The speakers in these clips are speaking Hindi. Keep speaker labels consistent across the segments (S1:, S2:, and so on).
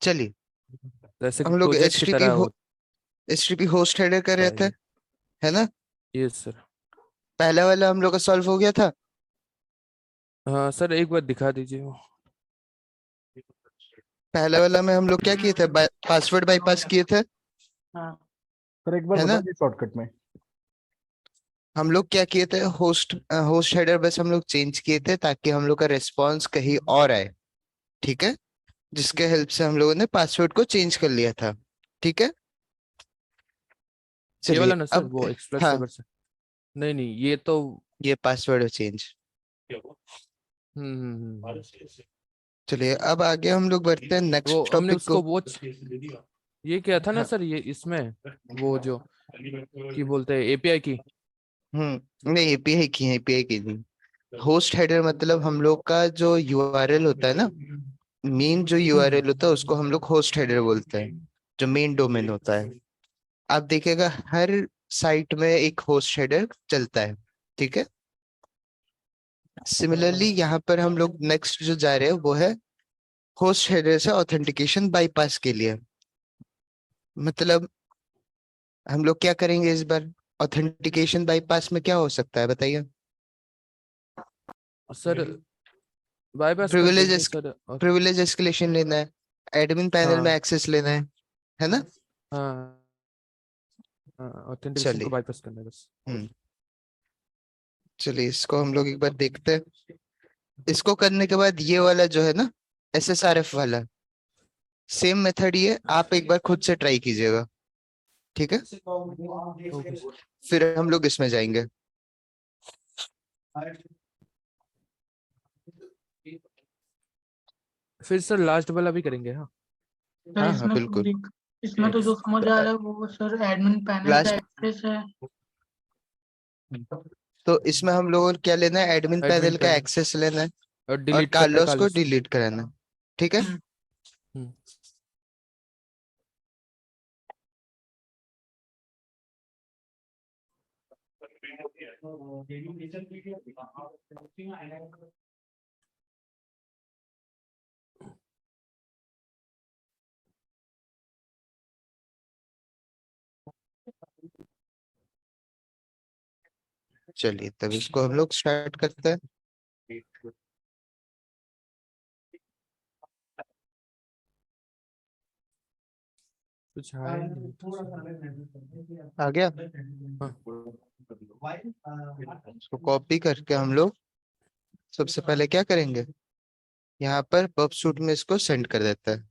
S1: चलिए,
S2: जैसे कि
S1: हम लोग
S2: प्रोजेक्ट
S1: एच
S2: की
S1: टी पी
S2: तरह
S1: हो H T P host header कर रहे
S2: होता है
S1: थे,
S2: ये।
S1: है ना?
S2: Yes sir.
S1: पहला वाला हम लोग का सॉल्व हो गया था।
S2: हाँ सर, एक बार दिखा दीजिए वो।
S1: पहला वाला में हम लोग क्या किए थे, पासवर्ड बाईपास किए थे,
S3: हाँ सर, एक बार
S1: है
S3: बता
S1: ना?
S3: दीजिए शॉर्टकट में।
S1: हम लोग क्या किए थे, होस्ट हेडर बस हम लोग चेंज किए थे ताकि हम लोग का रिस्पॉन्स कहीं और आए। ठीक है, जिसके हेल्प से हम लोगों ने पासवर्ड को चेंज कर लिया था। ठीक है,
S2: ये वाला
S1: चलिए
S2: ना सर,
S1: अब।
S2: वो एक्सप्रेस
S1: हाँ,
S2: सर्वर से। नहीं नहीं, ये तो।
S1: ये पासवर्ड चेंज।
S2: हम्म।
S1: चलिए अब आगे हम लोग बढ़ते हैं
S2: वो
S1: नेक्स्ट
S2: हमने
S1: टॉपिक को।
S2: उसको वो ये क्या था ना
S1: हाँ।
S2: सर, ये इसमें वो जो की बोलते हैं एपीआई की।
S1: नहीं, एपीआई की नहीं। होस्ट हेडर मतलब हम लोग का जो यूआरएल होता है ना, मेन जो
S2: हम्म।
S1: यूआरएल होता है उसको हम लोग होस्ट हेडर बोलते हैं, जो मेन डोमेन होता है। आप देखिएगा हर साइट में एक होस्ट हेडर चलता है। ठीक है, सिमिलरली यहाँ पर हम लोग नेक्स्ट जो जा रहे हैं वो है होस्ट हेडर से ऑथेंटिकेशन बाईपास के लिए। मतलब हम लोग क्या करेंगे इस बार, ऑथेंटिकेशन बाईपास में क्या हो सकता है बताइए?
S2: सर बाईपास कर
S1: प्रिविलेज
S2: देंगे सर, और
S1: प्रिविलेज एस्केलेशन लेना है, एडमिन पैनल में
S2: हाँ
S1: एक्सेस लेना है ना?
S2: हाँ हाँ, ऑथेंटिकेशन को
S1: चलिए।
S2: बाईपास करना है बस।
S1: हम्म चलिए, इसको हम लोग एक बार देखते हैं। इसको करने के बाद ये वाला जो है ना, एसएसआरएफ वाला, सेम मेथड ही है, आप एक बार खुद से ट्राई कीजिएगा। ठीक है,
S2: ओके सर।
S1: फिर हम लोग इसमें जाएंगे।
S2: फिर सर लास्ट वाला भी करेंगे हाँ।
S3: सर
S1: हाँ हाँ
S3: इसमें तो
S1: बिल्कुल।
S3: इसमें तो जो समझ आ रहा है वो सर एडमिन पैनल का
S1: लास्ट,
S3: एक्सेस है।
S1: तो इसमें हम लोगों को क्या लेना है, एडमिन
S2: एडमिन
S1: पैनल का
S2: पैनल
S1: एक्सेस लेना है
S2: और
S1: और
S2: डिलीट करना है
S1: कार्लोस को
S2: कार्लोस को।
S1: डिलीट कराना है। ठीक है,
S3: हम्म,
S2: हम्म।
S1: चलिए तब इसको हम लोग स्टार्ट करते हैं।
S2: कुछ आया नहीं तो सर।
S1: आ गया,
S2: हाँ
S1: इसको कॉपी करके हम लोग सबसे पहले क्या करेंगे, यहाँ पर पब सूट में इसको सेंड कर देता है।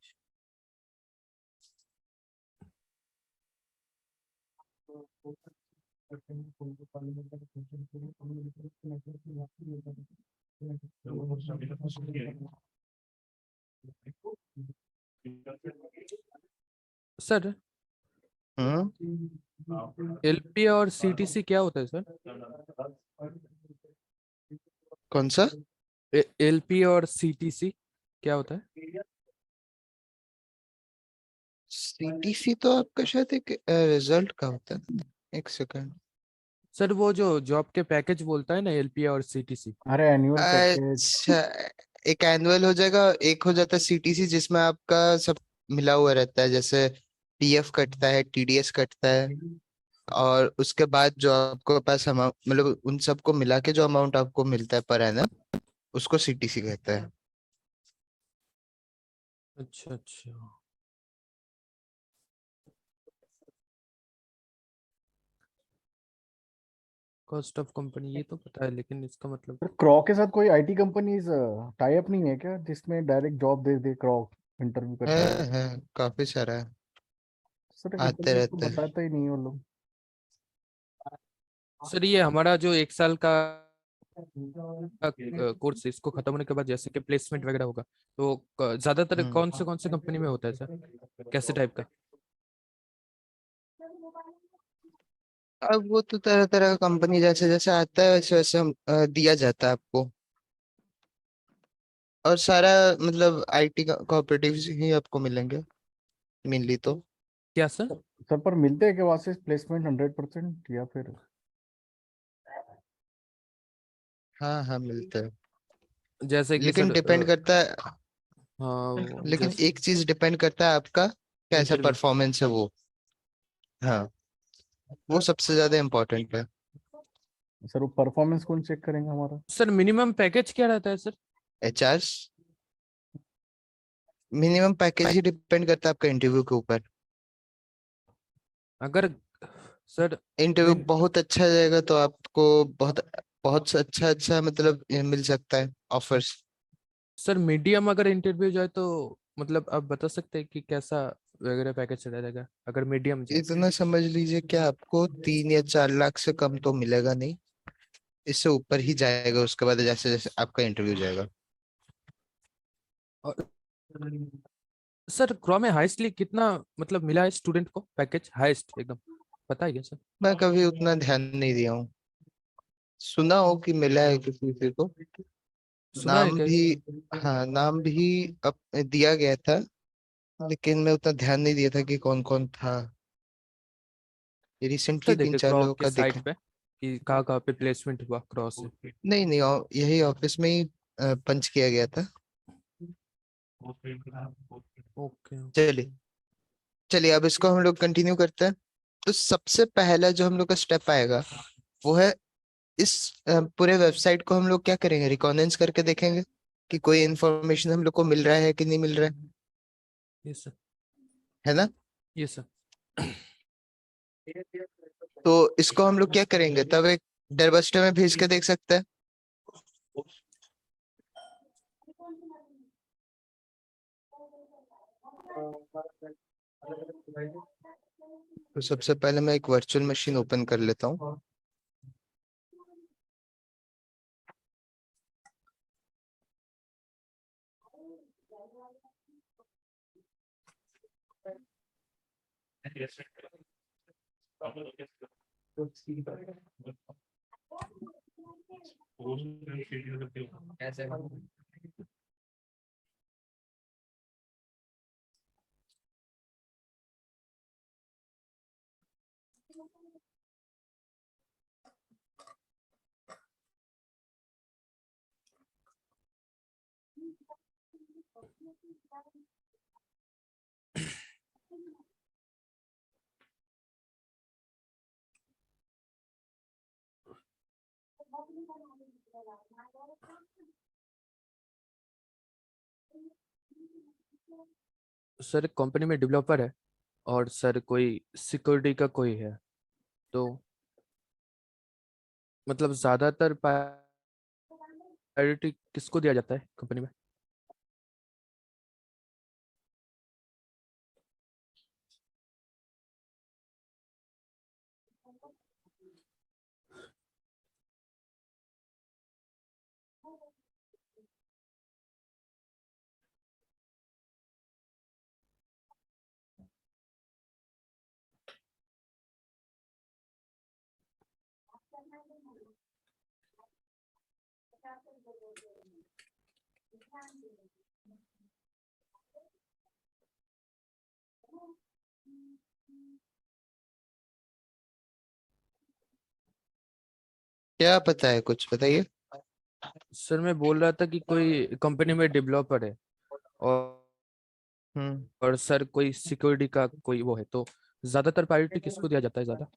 S2: सर,
S1: हम्म
S2: एलपी और सीटीसी क्या होता है सर?
S1: कौन सा?
S2: एलपी और सीटीसी क्या होता है?
S1: सीटीसी तो आपका शायद एक रिजल्ट का होता है। एक सेकंड।
S2: सर वो जो जॉब के पैकेज बोलता है ना, एलपी और सीटीसी।
S3: अरे एनुअल पैकेज।
S1: अच्छा, एक एनुअल हो जाएगा, एक हो जाता है सीटीसी जिसमें आपका सब मिला हुआ रहता है, जैसे पीएफ कटता है, टीडीएस कटता है, और उसके बाद जो आपको पास अमाउंट, मतलब उन सबको मिला के जो अमाउंट आपको मिलता है पर एनम, उसको सीटीसी कहता है।
S2: अच्छा अच्छा। कॉस्ट ऑफ कंपनी ये तो पता है, लेकिन इसका मतलब।
S3: सर क्रॉ के साथ कोई आईटी कंपनीज टाई अप नहीं है क्या, जिसमें डायरेक्ट जॉब दे दे क्रॉ इंटरव्यू
S1: है
S3: करके?
S1: है काफी सारा है,
S3: सर
S1: आते
S3: इंटरव्यू तो
S1: रहते हैं।
S3: बताता ही नहीं वो लोग।
S2: सर ये हमारा जो एक साल का कोर्स है, इसको खत्म होने के बाद जैसे कि प्लेसमेंट वगैरह होगा, तो ज्यादातर
S1: हम्म
S2: कौन से कंपनी में होता है सर? कैसे टाइप का?
S1: अब वो तो तरह तरह का कंपनी जैसे जैसे आता है वैसे वैसे दिया जाता है आपको। और सारा मतलब आईटी कोऑपरेटिव ही आपको मिलेंगे मेनली तो।
S2: क्या सर?
S3: सर पर मिलते हैं क्या वहाँ से प्लेसमेंट 100% या फिर?
S1: हाँ हाँ मिलता है,
S2: जैसे कि
S1: लेकिन
S2: सर
S1: डिपेंड करता है।
S2: हाँ वो
S1: लेकिन
S2: जैसे
S1: एक चीज डिपेंड करता है आपका कैसा
S2: इंटरव्यू।
S1: परफॉर्मेंस है वो। हाँ, वो सबसे ज्यादा इम्पोर्टेंट है।
S3: सर वो परफॉर्मेंस कौन चेक करेंगे हमारा?
S2: सर मिनिमम पैकेज क्या रहता है सर?
S1: एचआर मिनिमम पैकेज ही डिपेंड करता है आपका इंटरव्यू के ऊपर।
S2: अगर सर
S1: इंटरव्यू
S2: मिन
S1: बहुत अच्छा जाएगा तो आपको बहुत बहुत अच्छा अच्छा मतलब मिल सकता है ऑफर्स।
S2: सर मीडियम अगर इंटरव्यू जाए तो मतलब आप बता सकते हैं कि कैसा वगैरह पैकेज रहेगा अगर मीडियम जाए?
S1: इतना समझ लीजिए कि आपको 3 या 4 लाख से कम तो मिलेगा नहीं, इससे ऊपर ही जाएगा उसके बाद जैसे जैसे आपका इंटरव्यू जाएगा।
S2: और सर क्रो में हाईएस्टली कितना मतलब मिला है स्टूडेंट को पैकेज हाईएस्ट एकदम पता है क्या सर?
S1: मैं कभी उतना ध्यान नहीं दिया हूँ, सुना हो कि मिला है किसी किसी को।
S2: सुना है
S1: नाम
S2: क्या?
S1: भी, हाँ नाम भी दिया गया था, लेकिन मैं उतना ध्यान नहीं दिया था कि कौन कौन था।
S2: तो
S1: रिसेंटली तीन
S2: देखे
S1: चार
S2: क्रॉ
S1: लोगों
S2: के
S1: का देखा।
S2: साइट पे कि कहाँ कहाँ पे प्लेसमेंट हुआ क्रॉ से?
S1: नहीं नहीं, यही ऑफिस में ही पंच किया गया था।
S2: ओके।
S1: चलिए, चलिए अब इसको हम लोग कंटिन्यू करते हैं। तो सबसे पहला जो हम लोग का स्टेप आएगा वो है, इस पूरे वेबसाइट को हम लोग क्या करेंगे, रिकॉर्डेंस करके देखेंगे कि कोई इन्फॉर्मेशन हम लोग को मिल रहा है कि नहीं मिल रहा
S2: ये सर।
S1: है ना।
S2: ये सर।
S1: तो इसको हम लोग क्या करेंगे, तब एक डरबस्टर में भेज के देख सकते हैं। तो सबसे पहले मैं एक वर्चुअल मशीन ओपन कर लेता हूँ।
S2: सर एक कंपनी में डेवलपर है और सर कोई सिक्योरिटी का कोई है तो मतलब ज्यादातर प्रायोरिटी किसको दिया जाता है कंपनी में?
S1: क्या पता है, कुछ बताइए।
S2: सर मैं बोल रहा था कि कोई कंपनी में डेवलपर है
S1: हम्म।
S2: और सर कोई सिक्योरिटी का कोई वो है तो ज्यादातर प्रायोरिटी किसको दिया जाता है ज्यादा?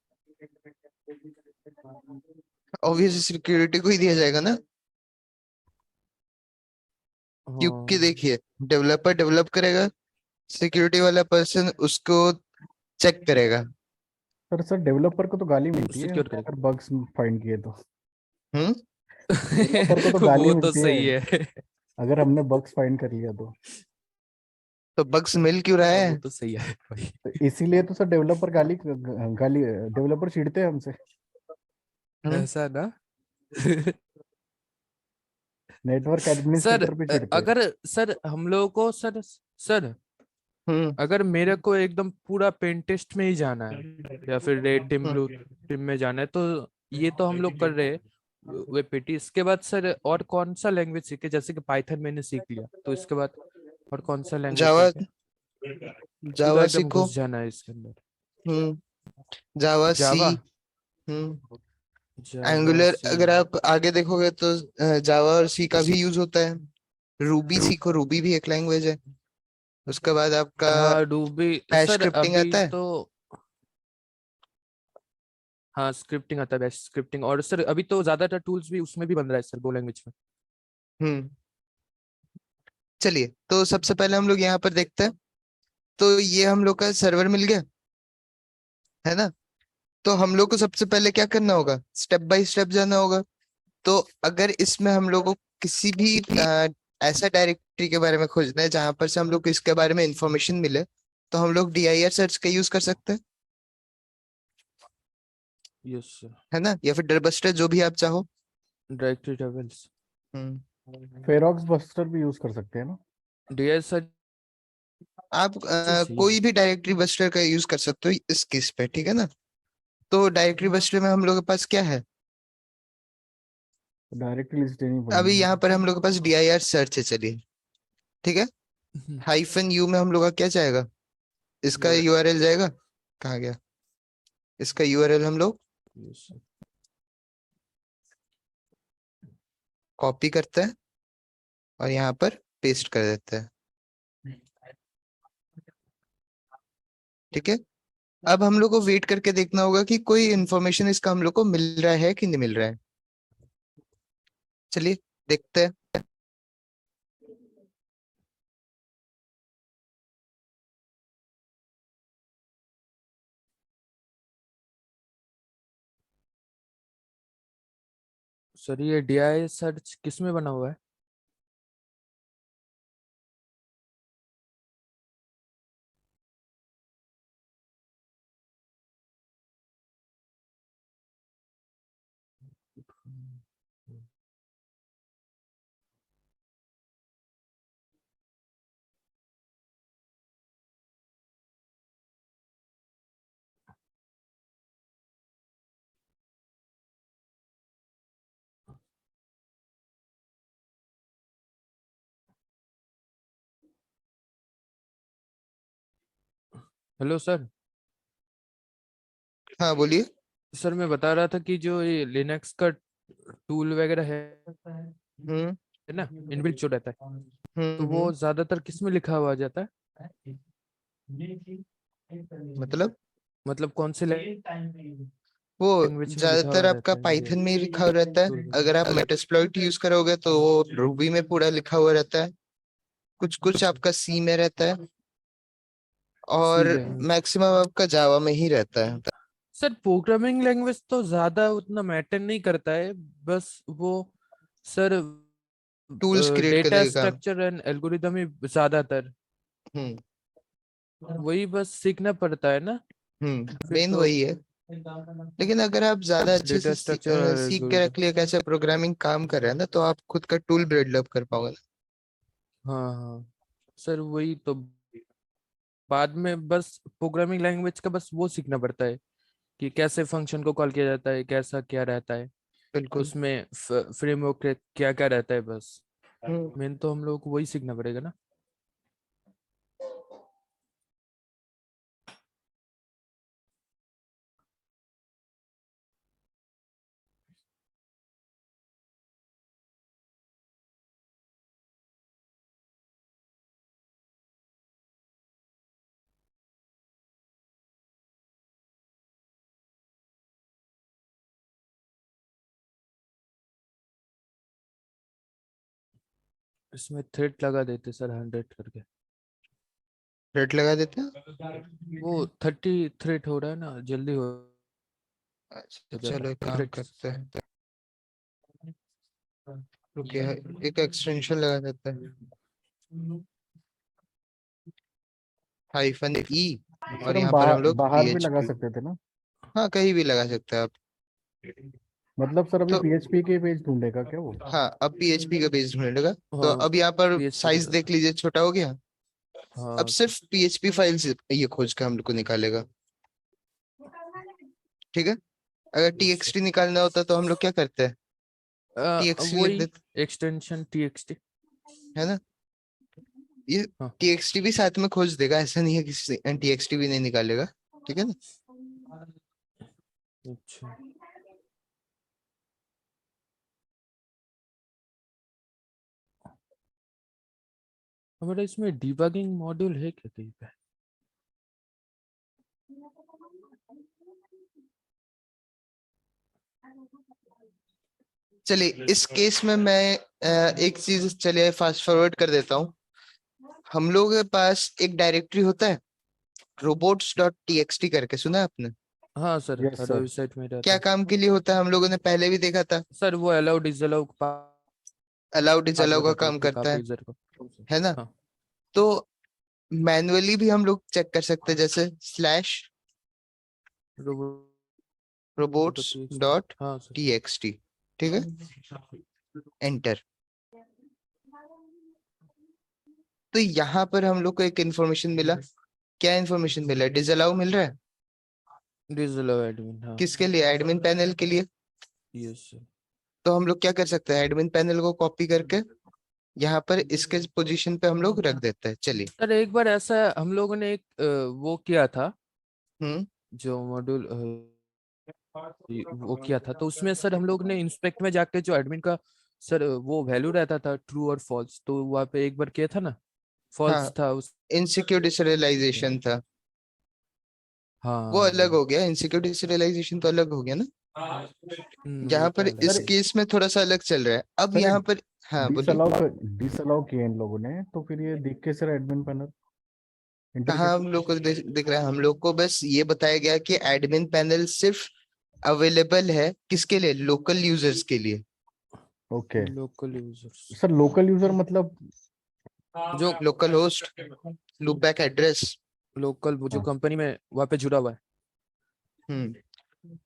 S1: ऑब्वियसली सिक्योरिटी को ही दिया जाएगा ना, क्योंकि
S2: हाँ।
S1: देखिए, डेवलपर डेवलप करेगा, सिक्योरिटी वाला पर्सन उसको चेक करेगा।
S3: सर डेवलपर को तो गाली मिलती है
S2: सिक्योर करेगा।
S3: अगर बग्स फाइंड किए तो।
S1: हम्म।
S3: डेवलपर को तो गाली
S2: वो तो
S3: मिलती है
S2: सही है।
S3: अगर हमने बग्स फाइंड कर लिया तो।
S1: तो बग्स मिल क्यों रहा
S2: हाँ
S1: है।
S2: वो तो सही है भाई।
S3: तो इसीलिए तो सर डेवलपर गाली गाली डेवलपर चिढ़ते हैं हमसे।
S1: हम्म।
S2: ऐसा ना।
S3: नेटवर्क
S2: सर
S3: एडमिनिस्ट्रेटर भी चिढ़ते हैं।
S2: अगर सर हम लोगों को सर सर
S1: हम्म।
S2: अगर मेरे को एकदम पूरा पेन टेस्ट में ही जाना है या फिर रेड टीम ब्लू
S1: हम्म।
S2: टीम में जाना है तो ये तो हम लोग कर रहे हैं वेपीटी। इसके बाद सर और कौन सा लैंग्वेज सीखे? जैसे कि पाइथन मैंने सीख लिया तो इसके बाद और कौन सा लैंग्वेज
S1: जावा,
S2: सीखे? पूरा
S1: जावा
S2: एकदम
S1: सीखो।
S2: घुस जाना है इसके अंदर।
S1: जावा सी।
S2: जावा।
S1: हम्म।
S2: जावा
S1: एंगुलर
S2: सी।
S1: अगर आप आगे देखोगे तो जावा और सी का भी यूज होता है। रूबी सीखो, रूबी भी एक लैंग्वेज है। उसके बाद आपका
S2: हाँ रूबी
S1: बैश
S2: सर
S1: स्क्रिप्टिंग
S2: अभी
S1: आता है।
S2: तो। हाँ स्क्रिप्टिंग आता है, बेस्ट स्क्रिप्टिंग। और सर अभी तो ज्यादातर टूल्स भी उसमें भी बन रहा है सर, गो लैंग्वेज में।
S1: हम्म। चलिए, तो सबसे पहले हम लोग यहाँ पर देखते हैं। तो ये हम लोग का सर्वर मिल गया, है ना। तो हम लोग को सबसे पहले क्या करना होगा, स्टेप बाय स्टेप जाना होगा। तो अगर इसमें हम लोग को किसी भी ऐसा डायरेक्टरी के बारे में खोजना है जहां पर से हम लोग को इसके बारे में इंफॉर्मेशन मिले, तो हम लोग DIR सर्च का यूज कर सकते हैं,
S2: यस सर।
S1: है ना, या फिर डरबस्टर, जो भी आप चाहो।
S2: Directory tables.
S1: हम्म।
S3: फेरोक्स बस्टर भी यूज कर सकते हैं ना?
S2: डीएस सर
S1: आप
S2: चाहिए।
S1: कोई भी डायरेक्टरी बस्टर का यूज कर सकते हो इस केस पे, ठीक है ना। तो डायरेक्टरी बस्टर में हम लोग के पास क्या है,
S3: डायरेक्टली लिस्ट देनी
S1: अभी
S3: पड़ेगी।
S1: यहाँ पर हम लोग के पास DIR सर्च है, चलिए, ठीक है। -U में हम लोग का क्या जाएगा, इसका URL जाएगा। कहाँ गया, इसका URL हम लोग
S2: यस सर।
S1: कॉपी करते हैं और यहाँ पर पेस्ट कर देते हैं, ठीक है। अब हम लोग को वेट करके देखना होगा कि कोई इन्फॉर्मेशन इसका हम लोग को मिल रहा है कि नहीं मिल रहा है। चलिए देखते हैं।
S2: सर ये डीआई सर्च किस में बना हुआ है? Hello sir.
S1: हाँ बोलिए।
S2: सर मैं बता रहा था कि जो ये लिनक्स का टूल वगैरह
S1: हम्म।
S2: है ना, इनबिल्ट जो रहता है, तो वो
S1: हम्म।
S2: ज्यादातर किस में लिखा हुआ जाता है?
S1: मतलब
S2: मतलब कौन से
S1: वो
S2: लैंग्वेज में लिखा
S1: ज्यादातर
S2: हुआ
S1: आपका
S2: रहता है ये
S1: पाइथन में ही लिखा हुआ रहता है।
S2: टूल?
S1: अगर आप मेटास्प्लॉइट यूज करोगे तो वो रूबी में पूरा लिखा हुआ रहता है। कुछ कुछ
S2: अच्छा।
S1: आपका सी में रहता है,
S2: सी
S1: और
S2: में।
S1: मैक्सिमम आपका जावा में ही रहता है।
S2: सर प्रोग्रामिंग लैंग्वेज तो ज्यादा उतना मैटर नहीं करता है, बस वो सर
S1: टूल्स क्रिएट
S2: डेटा
S1: करने का काम।
S2: स्ट्रक्चर एंड एल्गोरिदम ही ज्यादातर,
S1: हम्म।
S2: वही बस सीखना पड़ता है ना। फिर
S1: मेन
S2: तो
S1: वही है। लेकिन अगर आप ज्यादा अच्छे से
S2: डेटा स्ट्रक्चर और
S1: सीख के
S2: एल्गोरिदम।
S1: रख लिए कैसे प्रोग्रामिंग काम कर रहे हैं ना, तो आप खुद का टूल डेवलप कर पाओगे।
S2: हाँ हाँ सर वही तो, बाद में बस प्रोग्रामिंग लैंग्वेज का बस वो सीखना पड़ता है कि कैसे फंक्शन को कॉल किया जाता है, कैसा क्या रहता है
S1: बिल्कुल।
S2: उसमें, फ्रेमवर्क क्या क्या रहता है बस।
S1: हम्म।
S2: मेन तो हम लोग को वही सीखना पड़ेगा ना। इसमें थ्रेड लगा देते सर 100 करके।
S1: रेट लगा देते हैं।
S2: वो 30 थ्रेड हो रहा है ना, जल्दी हो
S1: अच्छा
S2: जाता
S1: चलो एक
S2: है
S1: काम
S2: थ्रेड्स।
S1: करते हैं, रुकिए, एक एक्सटेंशन लगा देते हैं, -E।
S3: सर
S1: और
S3: हम
S1: यहाँ पर हम लोग
S3: बाहर भी लगा
S1: PHP।
S3: सकते थे ना?
S1: हाँ कहीं भी लगा सकते हैं आप।
S3: मतलब सर अभी
S1: तो
S3: पीएचपी के पेज ढूंढेगा क्या वो?
S1: हाँ, अब PHP का पेज ढूंढने लगा। तो
S2: हाँ
S1: अब यहाँ पर
S2: पीएचपी
S1: साइज
S2: का।
S1: देख लीजिए, छोटा हो गया। अब
S2: हाँ
S1: सिर्फ PHP फाइल्स ये खोज के हम लोग को निकालेगा, ठीक है। अगर
S2: यस सर।
S1: TXT निकालना होता तो हम लोग क्या करते हैं, TXT लिख
S2: वही
S1: देते,
S2: एक्सटेंशन txt।
S1: है ना। ये
S2: हाँ।
S1: TXT भी साथ में खोज देगा, ऐसा नहीं है कि TXT भी नहीं निकालेगा, ठीक है ना।
S2: अच्छा। हमारा इसमें डिबगिंग मॉड्यूल है क्या कहीं पे?
S1: चलिए इस केस में मैं एक चीज चलिए फास्ट फॉरवर्ड कर देता हूँ। हम लोगों के पास एक डायरेक्टरी होता है robots.txt करके, सुना है आपने?
S2: हाँ सर,
S3: यस
S2: हर
S3: सर।
S2: वेबसाइट में रहता
S1: क्या
S2: है।
S1: काम के लिए होता है हम लोगों ने पहले भी देखा था।
S2: सर वो allow disallow
S1: allow
S2: path
S1: disallow का
S2: बताता है
S1: काम
S2: पिक
S1: करता
S2: अप
S1: है
S2: यूजर को।
S1: है ना?
S2: हाँ।
S1: तो मैनुअली भी हम लोग चेक कर सकते हैं, जैसे स्लैश robots
S2: robots.txt।
S1: डॉट
S2: हाँ सर।
S1: टी एक्स टी ठीक है, एंटर। तो यहाँ पर हम लोग को एक इंफॉर्मेशन मिला। क्या इंफॉर्मेशन मिला? डिसअलाउ मिल रहा है।
S2: डिसअलाउ एडमिन, हाँ।
S1: किसके लिए? एडमिन पैनल के लिए।
S2: Yes sir.
S1: तो हम लोग क्या कर सकते हैं, एडमिन पैनल को कॉपी करके यहाँ पर इसके पोजीशन पे हम लोग रख देते हैं। चलिए।
S2: सर एक बार ऐसा हम लोगों ने एक वो किया था,
S1: हम्म।
S2: जो मॉड्यूल वो किया था, तो उसमें सर हम लोग ने इंस्पेक्ट में जाके जो एडमिन का सर वो वैल्यू रहता था ट्रू और फॉल्स, तो वहाँ पे एक बार किया था ना,
S1: हाँ,
S2: फॉल्स था उस।
S1: इनसिक्योर डिसरियलाइजेशन था। वो
S2: हाँ
S1: अलग
S2: वही।
S1: हो गया, इनसिक्योर डिसरियलाइजेशन तो अलग हो गया ना।
S2: वो
S1: यहाँ
S2: तो
S1: पर
S2: अलग
S1: इस
S2: है।
S3: सर
S1: केस में थोड़ा सा अलग चल रहा है अब
S3: सर ये
S1: यहाँ पर। हाँ बोलिए।
S3: डिसअलाउ किया इन लोगों ने, तो फिर ये दिख के सर एडमिन पैनल इंटर
S1: कहाँ
S3: कैसे?
S1: हम लोग को दिख रहा है? हम लोग को बस ये बताया गया कि एडमिन पैनल सिर्फ अवेलेबल है किसके लिए? लोकल यूजर्स के लिए।
S3: Okay.
S2: Local users
S3: sir local user मतलब?
S2: जो
S1: local host, loopback address.
S2: Local वो जो
S3: हाँ।
S2: कंपनी में वहाँ पे जुड़ा हुआ है।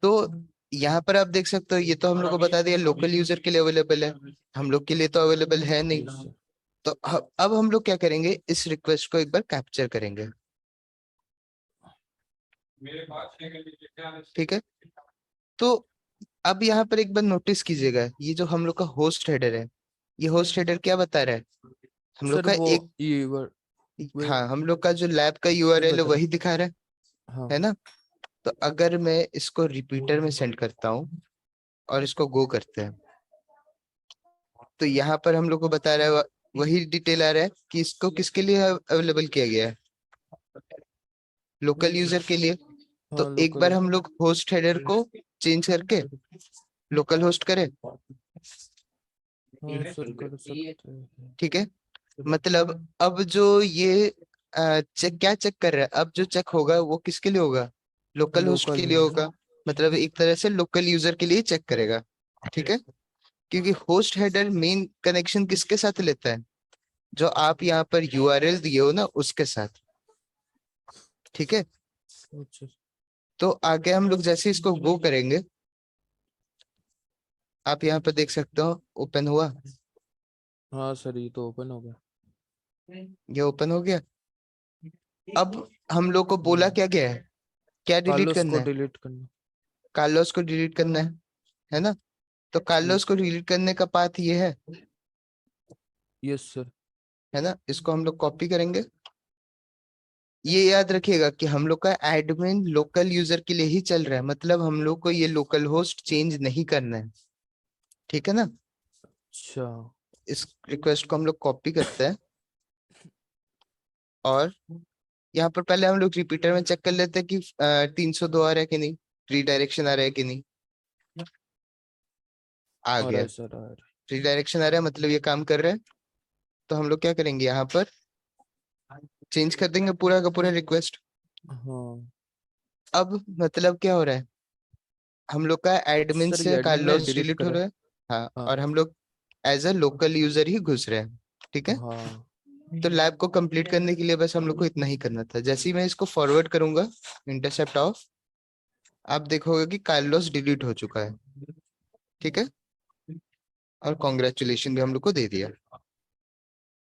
S1: तो यहाँ पर आप देख सकते हो, ये तो हम लोग को बता दिया लोकल यूजर के लिए अवेलेबल है, हम लोग के लिए तो अवेलेबल है नहीं।
S2: Yes sir.
S1: तो अब हम लोग क्या करेंगे, इस रिक्वेस्ट को एक बार कैप्चर करेंगे। ठीक है। तो अब यहाँ पर एक बार नोटिस कीजिएगा, ये जो हम लोग का होस्ट हेडर है, ये होस्ट हेडर क्या बता रहा है? हम लोग
S2: सर
S1: का
S2: वो
S1: एक,
S2: ये वे
S1: हाँ हम लोग का जो लैब का
S2: वही
S1: यूआरएल है
S2: बता रहा
S1: वही दिखा रहा है
S2: हाँ।
S1: ना? तो अगर मैं इसको रिपीटर में सेंड करता हूँ और इसको गो करते हैं, तो यहाँ पर हम लोग को बता रहा है, वही डिटेल आ रहा है कि इसको किसके लिए अवेलेबल किया गया है? लोकल यूजर के लिए। तो
S2: हाँ
S1: एक बार
S2: लोकल।
S1: हम लोग होस्ट हेडर को चेंज करके लोकल होस्ट करें।
S2: हाँ सर कर सकते हैं।
S1: ठीक है। मतलब अब जो ये चेक क्या चेक कर रहा है, अब जो चेक होगा वो किसके लिए होगा? लोकल होस्ट
S2: लोकल
S1: के लिए
S2: यूजर।
S1: होगा। मतलब एक तरह से लोकल यूजर के लिए चेक करेगा। ठीक है। क्योंकि होस्ट हेडर मेन कनेक्शन किसके साथ लेता है? जो आप यहाँ पर यूआरएल दिए हो ना, उसके साथ। ठीक है।
S2: अच्छा।
S1: तो आगे हम लोग जैसे इसको गो करेंगे, आप यहाँ पर देख सकते हो ओपन हुआ।
S2: हाँ सर ये तो ओपन हो गया।
S1: ये ओपन हो गया। अब हम लोग को बोला क्या गया है, क्या डिलीट
S2: कार्लोस
S1: करना
S2: को
S1: है?
S2: डिलीट करना।
S1: कार्लोस को डिलीट करना है ना? तो कार्लोस
S2: यस।
S1: को डिलीट करने का पाथ ये
S2: यस सर।
S1: है ना? इसको हम लोग कॉपी करेंगे। ये याद रखिएगा कि हम लोग का एडमिन लोकल यूजर के लिए ही चल रहा है, मतलब हम लोग को ये लोकल होस्ट चेंज नहीं करना है। ठीक है ना?
S2: अच्छा।
S1: इस रिक्वेस्ट को हम लोग कॉपी करते हैं और यहाँ पर पहले हम लोग रिपीटर में चेक कर लेते हैं कि 302 आ रहा है कि नहीं, रीडायरेक्शन आ रहा है कि नहीं। आ
S2: आ रहा
S1: गया।
S2: है सर, आ रहा है।
S1: रीडायरेक्शन आ रहा है, मतलब ये काम कर रहा है। तो हम लोग क्या करेंगे, यहाँ पर चेंज कर देंगे पूरा का पूरा रिक्वेस्ट।
S2: हाँ
S1: अब मतलब क्या हो रहा है, हम लोग का एडमिन
S2: सर ये
S1: से
S2: एडमिन ने
S1: कार्लोस
S2: डिलीट
S1: डिलीट हो
S2: करा।
S1: रहा है। हाँ,
S2: हाँ।
S1: और हम लोग एज अ लोकल यूजर ही घुस रहे हैं। ठीक है।
S2: हाँ।
S1: तो लैब को कंप्लीट करने के लिए बस हम लोग को इतना ही करना था। जैसे ही मैं इसको फॉरवर्ड करूंगा, इंटरसेप्ट ऑफ, आप देखोगे कि कार्लोस डिलीट हो चुका है। ठीक है। और कॉन्ग्रेचुलेशन भी हम लोग को दे दिया।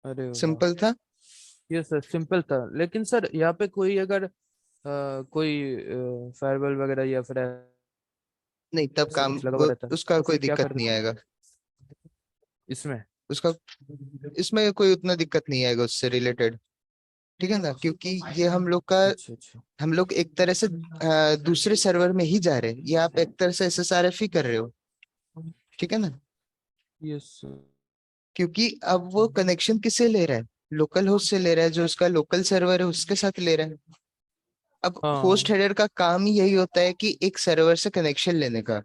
S2: अरे वाह।
S1: सिंपल था।
S2: ये सर सिंपल था, लेकिन सर यहाँ पे कोई अगर कोई फायरवॉल वगैरह या फिर
S1: नहीं, तब
S2: ऐसा
S1: काम
S2: कुछ लगा हुआ
S1: वो
S2: रहता है
S1: उसका
S2: तो
S1: कोई
S2: फिर क्या
S1: दिक्कत
S2: कर
S1: नहीं आएगा।
S2: इसमें?
S1: उसका इसमें कोई उतना दिक्कत नहीं आएगा उससे रिलेटेड। ठीक है ना? क्योंकि ये हम लोग का,
S2: अच्छा अच्छा।
S1: हम लोग एक तरह से दूसरे सर्वर में ही जा रहे हैं, ये आप एक तरह से एसएसआरएफ ही कर रहे हो। ठीक है ना?
S2: Yes sir.
S1: क्योंकि अब वो कनेक्शन किससे ले रहा है? लोकल होस्ट से ले रहा है, जो उसका लोकल सर्वर है उसके साथ ले रहा है। अब होस्ट
S2: हाँ
S1: हेडर का काम ही यही होता है कि एक सर्वर से कनेक्शन लेने का,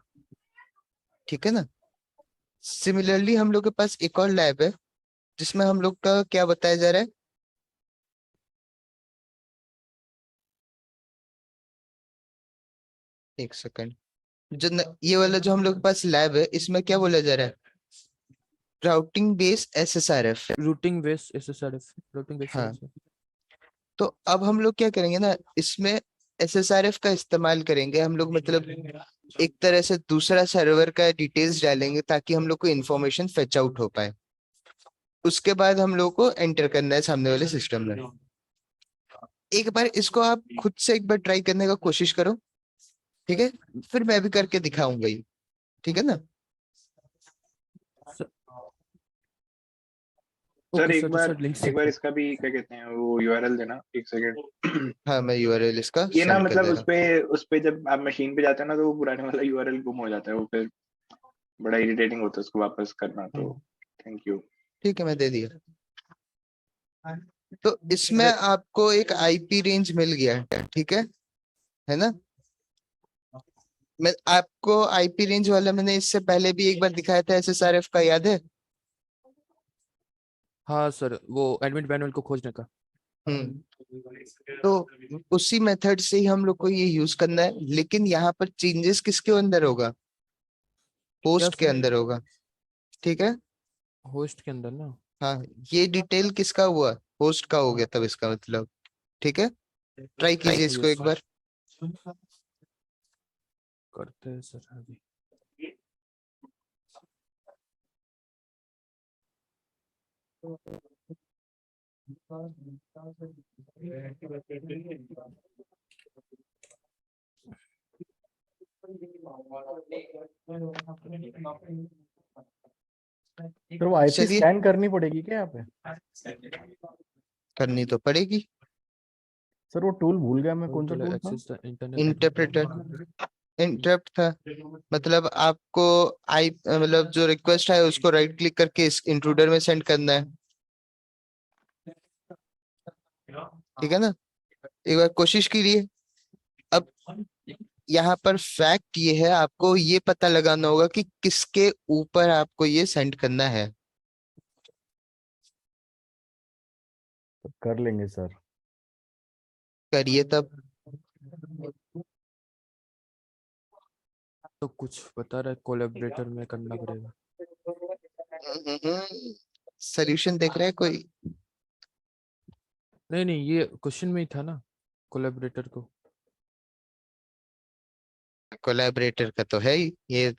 S1: ठीक है ना। सिमिलरली हम लोग के पास एक और लैब है जिसमें हम लोग का क्या बताया जा रहा है, एक सेकंड। ये वाला जो हम लोग के पास लैब है इसमें क्या बोला जा रहा है, routing base SSRF।
S2: Routing base SSRF, routing base
S1: हाँ,
S2: SSRF।
S1: तो अब हम लोग क्या करेंगे ना, इसमें SSRF का इस्तेमाल करेंगे हम लोग, मतलब एक तरह से दूसरा सर्वर का डिटेल्स डालेंगे ताकि हम लोग को इन्फॉर्मेशन फेच आउट हो पाए। उसके बाद हम लोग को एंटर करना है सामने वाले सिस्टम में। एक बार इसको आप खुद से एक बार ट्राई करने का कोशिश करो, ठीक है, फिर मैं भी करके दिखाऊंगा ही, ठीक है ना।
S4: सर
S2: ओके
S4: एक
S2: सर,
S4: बार
S2: सर लिंक
S4: एक बार
S2: सेंड।
S4: इसका भी क्या कहते हैं वो यूआरएल देना, एक सेकंड।
S1: हाँ, मैं URL इसका
S4: ये ना
S1: सेंड कर
S4: मतलब
S1: दे रहा
S4: उस पे जब आप मशीन पे जाते हैं ना तो वो पुराने वाला यूआरएल गुम हो जाता है, वो फिर बड़ा इरिटेटिंग होता है उसको वापस करना, तो
S1: हूँ।
S4: Thank you.
S1: ठीक है, मैं दे दिया। तो इसमें
S2: अरे
S1: आपको एक IP रेंज मिल गया ठीक है ना। मैं आपको IP रेंज वाला मैंने इससे पहले भी एक बार दिखाया था SSRF का, याद है।
S2: हाँ सर, वो एडमिट पैनल को खोजने का।
S1: तो उसी मेथड से ही हम लोग को ये यूज करना है, लेकिन यहाँ पर चेंजेस किसके अंदर होगा,
S2: क्या
S1: पोस्ट के
S2: सर?
S1: अंदर होगा, ठीक है।
S2: होस्ट के अंदर ना?
S1: हाँ, ये डिटेल किसका हुआ, पोस्ट का हो गया तब इसका मतलब, ठीक है। ट्राई कीजिए इसको
S2: यस
S1: एक बार।
S2: करते हैं सर अभी।
S3: फिर वो आईपी
S1: चलिए,
S3: स्कैन करनी पड़ेगी क्या यहाँ पे?
S1: करनी तो पड़ेगी।
S3: सर वो टूल भूल गया मैं, कौन सा
S2: टू
S3: टूल था?
S2: Access the internet
S1: interpreter, interrupt था, मतलब आपको आई मतलब जो रिक्वेस्ट है उसको राइट क्लिक करके इस इंट्रूडर में सेंड करना है, ठीक है ना। एक बार कोशिश कीजिए। अब यहाँ पर फैक्ट ये है, आपको ये पता लगाना होगा कि किसके ऊपर आपको ये सेंड करना है।
S3: तो कर लेंगे सर।
S1: करिए तब।
S2: तो कुछ बता रहा है, कोलैबोरेटर में करना पड़ेगा।
S1: सोल्यूशन देख रहे हैं कोई।
S2: नहीं नहीं, ये क्वेश्चन में ही था ना, कोलैबोरेटर को।
S1: कोलैबोरेटर का तो है ही ये,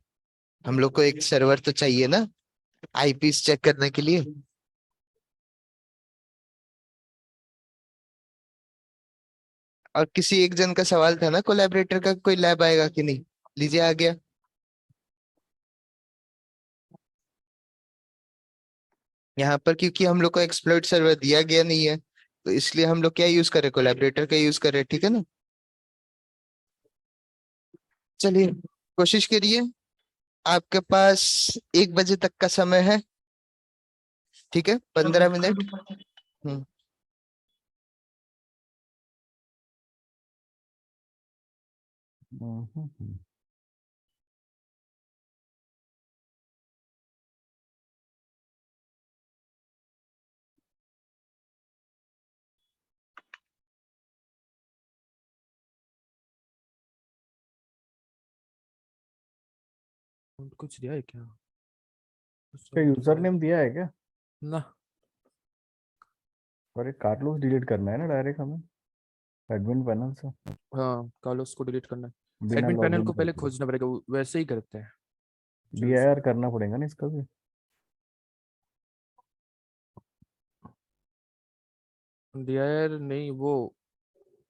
S1: हम लोग को एक सर्वर तो चाहिए ना IPs चेक करने के लिए। और किसी एक जन का सवाल था ना, कोलैबोरेटर का कोई लैब आएगा कि नहीं। लीजिए आ गया। यहाँ पर क्योंकि हम लोग को एक्सप्लॉइट सर्वर दिया गया नहीं है, तो इसलिए हम लोग क्या यूज करें, कोलैबोरेटर का यूज करें, ठीक है ना। चलिए, कोशिश करिए। आपके पास 1 बजे तक का समय है, ठीक है, 15 मिनट। हम्म।
S3: हम्म।
S2: कुछ दिया है क्या?
S3: क्या यूजर नेम दिया है क्या?
S2: ना।
S3: अरे कार्लोस डिलीट करना है ना डायरेक्ट हमें एडमिन पैनल से,
S2: हाँ, कार्लोस को डिलीट करना है।
S3: बिना
S2: एडमिन पैनल
S3: लॉगिन
S2: को पहले
S3: करके।
S2: खोजना पड़ेगा, वैसे ही करते हैं। चलो
S3: DIR
S2: सर।
S3: करना पड़ेगा ना इसका भी।
S2: डीआईआर नहीं, वो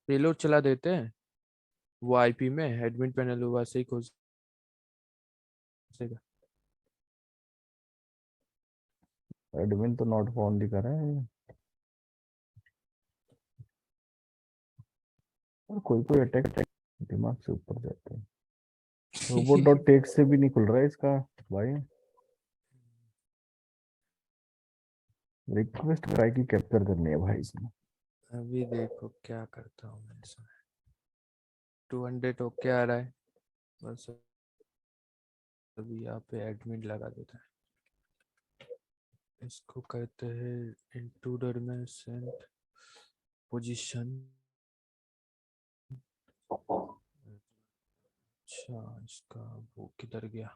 S2: पेलोड चला देते हैं, वो आईपी में एडमिन पैनल वैसे ही खोजेगा।
S3: एडमिन तो नॉट फाउंड दिखा रहा है। और कोई कोई अटैक दिमाग से ऊपर जाते हैं। रोबोट डॉट टेक्स से भी नहीं खुल रहा है इसका भाई। रिक्वेस्ट का आईडी कैप्चर करनी है भाई इसमें।
S2: अभी देखो क्या करता हूँ मैं इसमें। 200 ओके आ रहा है, बस अभी यहाँ पे एडमिट लगा देता है। इसको कहते हैं इंट्रूडर में सेंड पोजीशन। अच्छा, इसका वो किधर गया?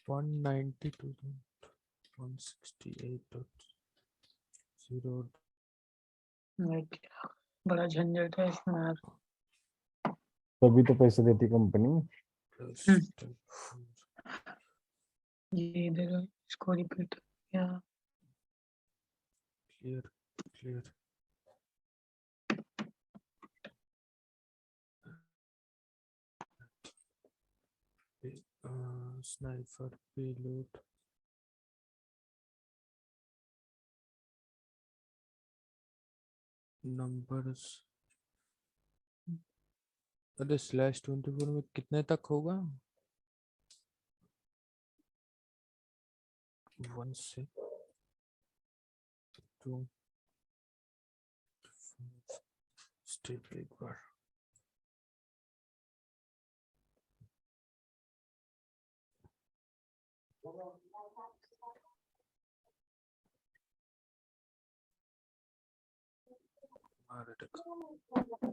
S2: वन 192,168.0
S5: बड़ा झंझट है इसमें यार।
S3: तभी तो पैसे देती कंपनी।
S2: प्लस
S5: ये देखो इसको रिपीट किया।
S2: Clear clear. Sniper payload numbers. अरे /24 में कितने तक होगा? 1 से 2 स्टेप एक बार।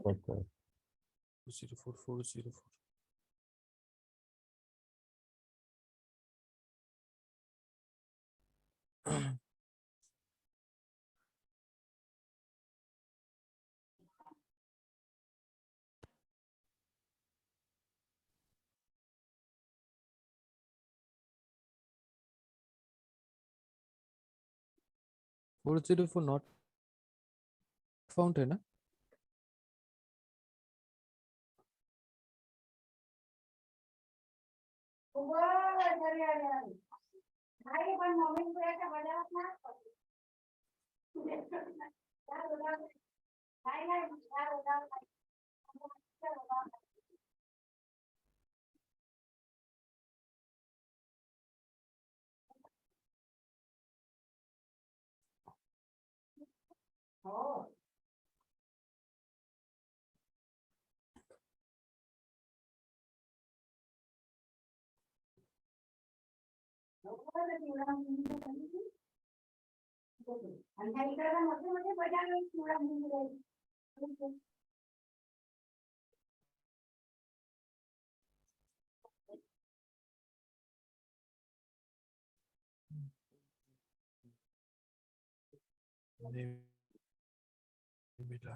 S3: अच्छा।
S2: 404 404 नॉट फाउंड है ना? नहीं मिला।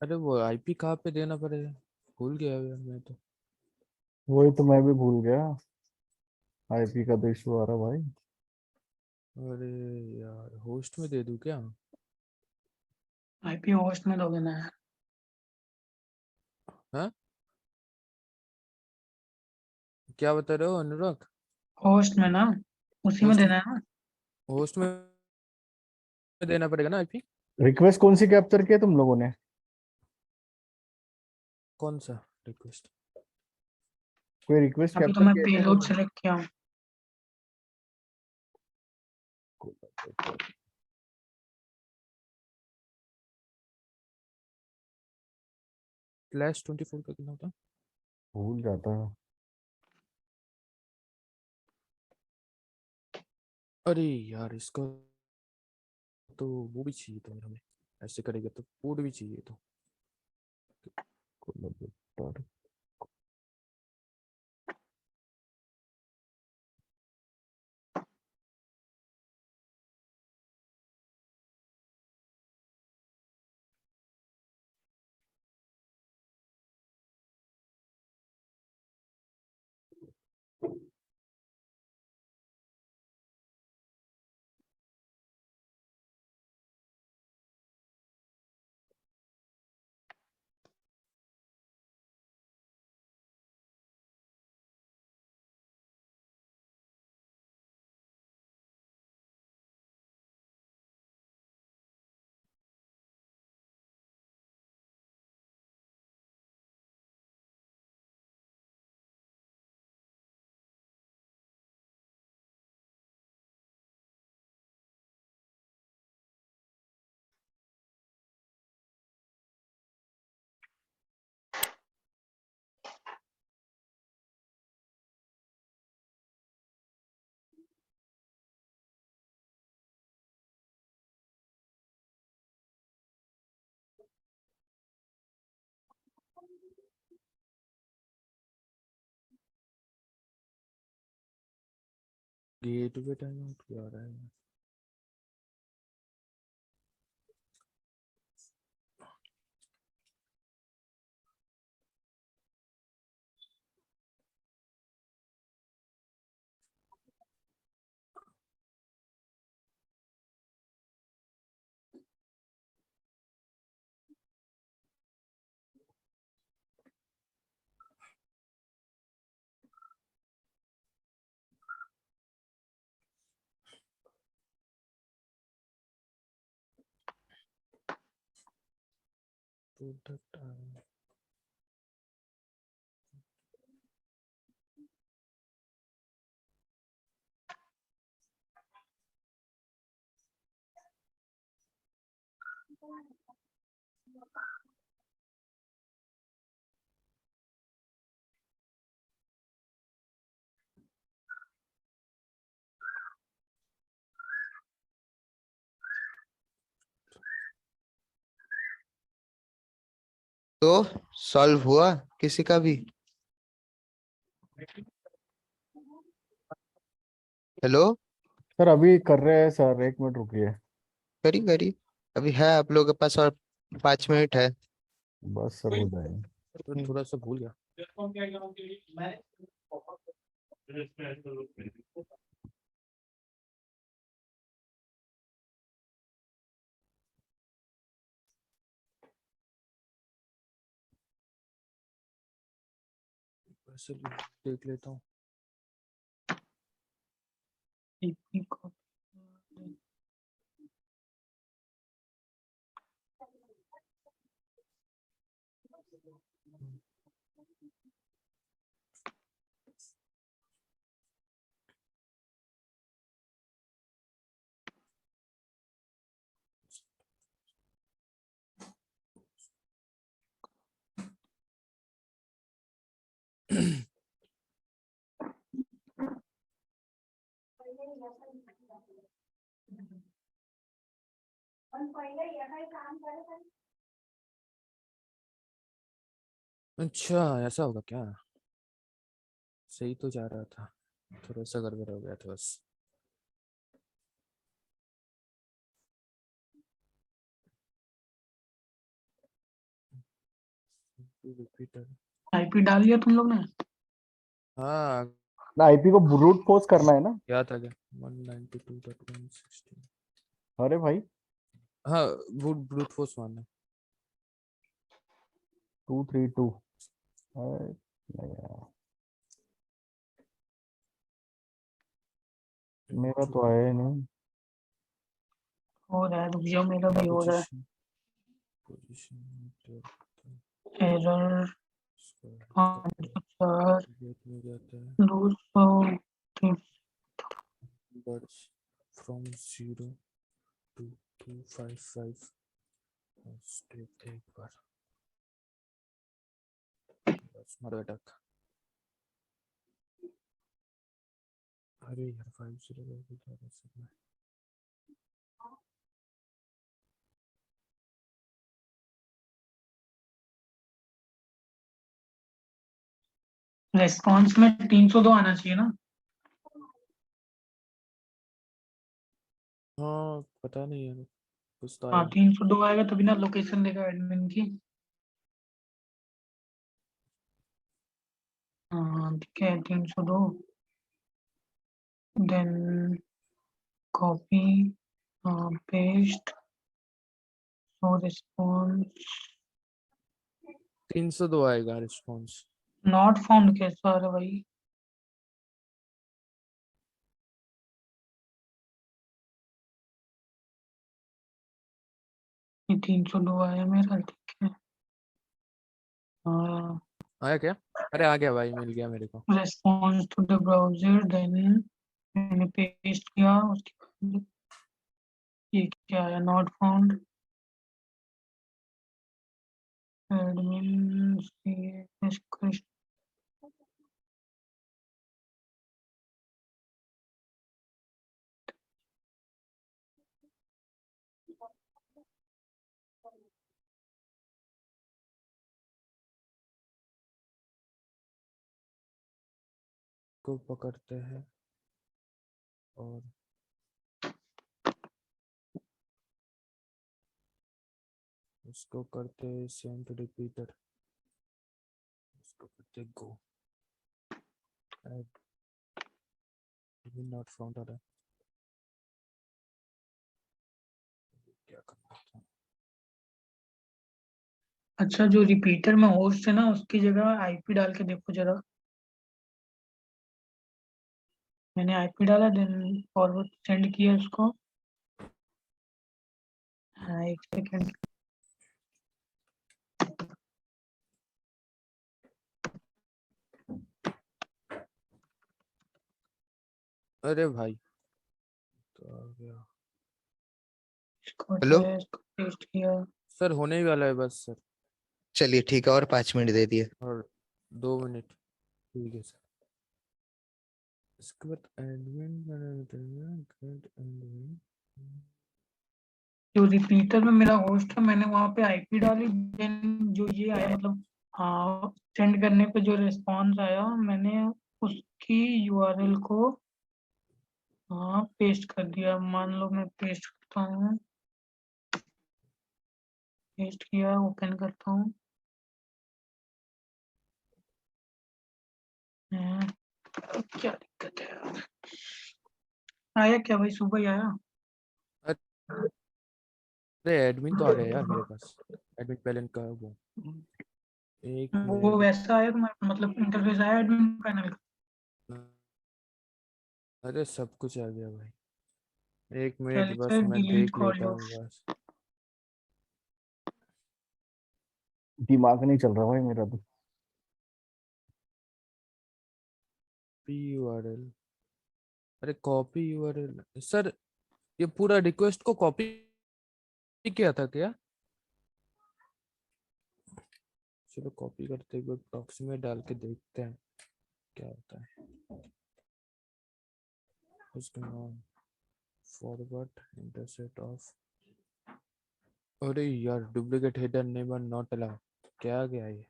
S2: अरे वो आईपी कहाँ पे देना पड़ेगा? भूल गया यार मैं तो।
S3: वही तो मैं भी भूल गया। आईपी का तो इशू आ रहा भाई।
S2: अरे यार होस्ट में दे दूं क्या?
S5: आईपी होस्ट में दोगे ना यार?
S2: हाँ क्या बता रहे हो अनुराग?
S5: होस्ट में ना, उसी में
S2: होस्ट
S5: देना है ना।
S2: होस्ट में देना पड़ेगा ना आईपी?
S3: रिक्वेस्ट कौन सी कैप्चर किया तुम लोगों ने?
S2: कौन सा रिक्वेस्ट?
S3: कोई रिक्वेस्ट
S5: अभी तो
S3: कैप्चर
S5: मैं
S3: किया क्या
S5: पेलोड
S3: तुमने?
S5: सेलेक्ट किया हूँ।
S2: /24 का कितना होता है?
S3: भूल जाता है।
S2: अरे यार इसका तो वो भी चाहिए था हमें। ऐसे करेगा तो कोड भी चाहिए तो।
S3: कोलैबोरेटर।
S2: गेटवे टाइम आउट क्या आ रहा है? प्रोडक्ट
S1: तो सॉल्व हुआ किसी का भी? हेलो।
S3: सर अभी कर रहे हैं सर, 1 मिनट रुकिए।
S1: करी करी। अभी है आप लोगों के पास और 5 मिनट है।
S3: बस सर हो जाएगा।
S2: तो थोड़ा सा भूल गया। वैसे भी देख लेता हूँ।
S5: आईपी को
S2: अच्छा ऐसा होगा क्या? सही तो जा रहा था, थोड़ा सा गड़बड़ हो गया था बस। रिपीटर।
S5: आईपी डाल लिया तुम लोग ने?
S2: हाँ
S3: आईपी को ब्रूट फोर्स करना है ना।
S2: क्या था क्या 192.116?
S3: अरे भाई
S2: हाँ ब्रूट फोर्स मारना
S3: 232। अरे नहीं यार, मेरा तो आया ही नहीं।
S5: हो रहा है, रुक जाओ, मेरा भी हो रहा
S2: पोजीशन पोजीशन
S5: है। एरर 504
S2: में जाता है
S5: 200
S2: बर्ड्स फ्रॉम 0 to 255 स्टेप एक बार बस मर अटक। अरे यार 50 करके क्या कर सकते हैं?
S5: रेस्पॉन्स में 302 आना चाहिए ना।
S2: हाँ पता नहीं यार कुछ तो
S5: हाँ
S2: आया
S5: 302 आएगा तभी ना लोकेशन देगा एडमिन की। हाँ ठीक है 302 देन कॉपी पेस्ट सो रिस्पॉन्स
S2: 302 आएगा रिस्पॉन्स।
S5: नॉट फाउंड कैसा आ रहा है भाई। ये 302 आया मेरा, ठीक है। हाँ
S2: आया क्या? अरे आ गया भाई मिल गया मेरे को।
S5: response to the browser then मैंने पेस्ट किया, उसके बाद ये क्या है, नॉट फाउंड एडमिन
S2: को पकड़ते हैं और उसको करते हैं सेंड रिपीटर उसको करते गो नॉट फाउंड आ रहा है क्या करना था।
S5: अच्छा जो रिपीटर में होस्ट है ना उसकी जगह आईपी डाल के देखो जरा। मैंने आईपी डाला देन फॉरवर्ड सेंड किया उसको। हाँ एक सेकेंड।
S2: अरे भाई तो आ गया
S5: इसको
S1: हेलो,
S5: हटाया, इसको पेस्ट किया।
S2: सर होने ही वाला है बस सर
S1: चलिए ठीक है, और 5 मिनट दे दिए।
S2: और 2 मिनट ठीक है सर। इसके बाद एडमिन
S5: जो रिपीटर में मेरा होस्ट है मैंने वहां पे आईपी डाली, देन जो ये आया मतलब हाँ सेंड करने पे जो रिस्पॉन्स आया मैंने उसकी यूआरएल को हाँ पेस्ट कर दिया। मान लो मैं पेस्ट करता हूँ, पेस्ट किया, ओपन करता हूँ। क्या दिक्कत है यार। आया क्या भाई, सुबह ही आया।
S2: अरे एडमिन तो आ गया यार मेरे पास एडमिन पैलेट का वो एक
S5: वो
S2: मिनट।
S5: वैसा आया तुम्हारा मतलब इंटरफेस आया एडमिन पैनल का।
S2: अरे सब कुछ आ गया भाई एक
S5: क्या
S2: मिनट
S5: लिखा
S2: बस
S5: है,
S2: मैं
S5: डिलीट
S2: देख
S5: कॉल
S2: लेता हूँ
S5: लॉग्स।
S2: बस।
S3: दिमाग नहीं चल रहा भाई मेरा तो।
S2: पी यूआरएल अरे कॉपी यूआरएल सर ये पूरा रिक्वेस्ट को कॉपी किया था क्या? चलो कॉपी करते हुए प्रॉक्सी में डाल के देखते हैं क्या होता है। उसका नाम फॉरवर्ड इंटरसेप्ट ऑफ अरे यार duplicate header neighbour not allow क्या गया ये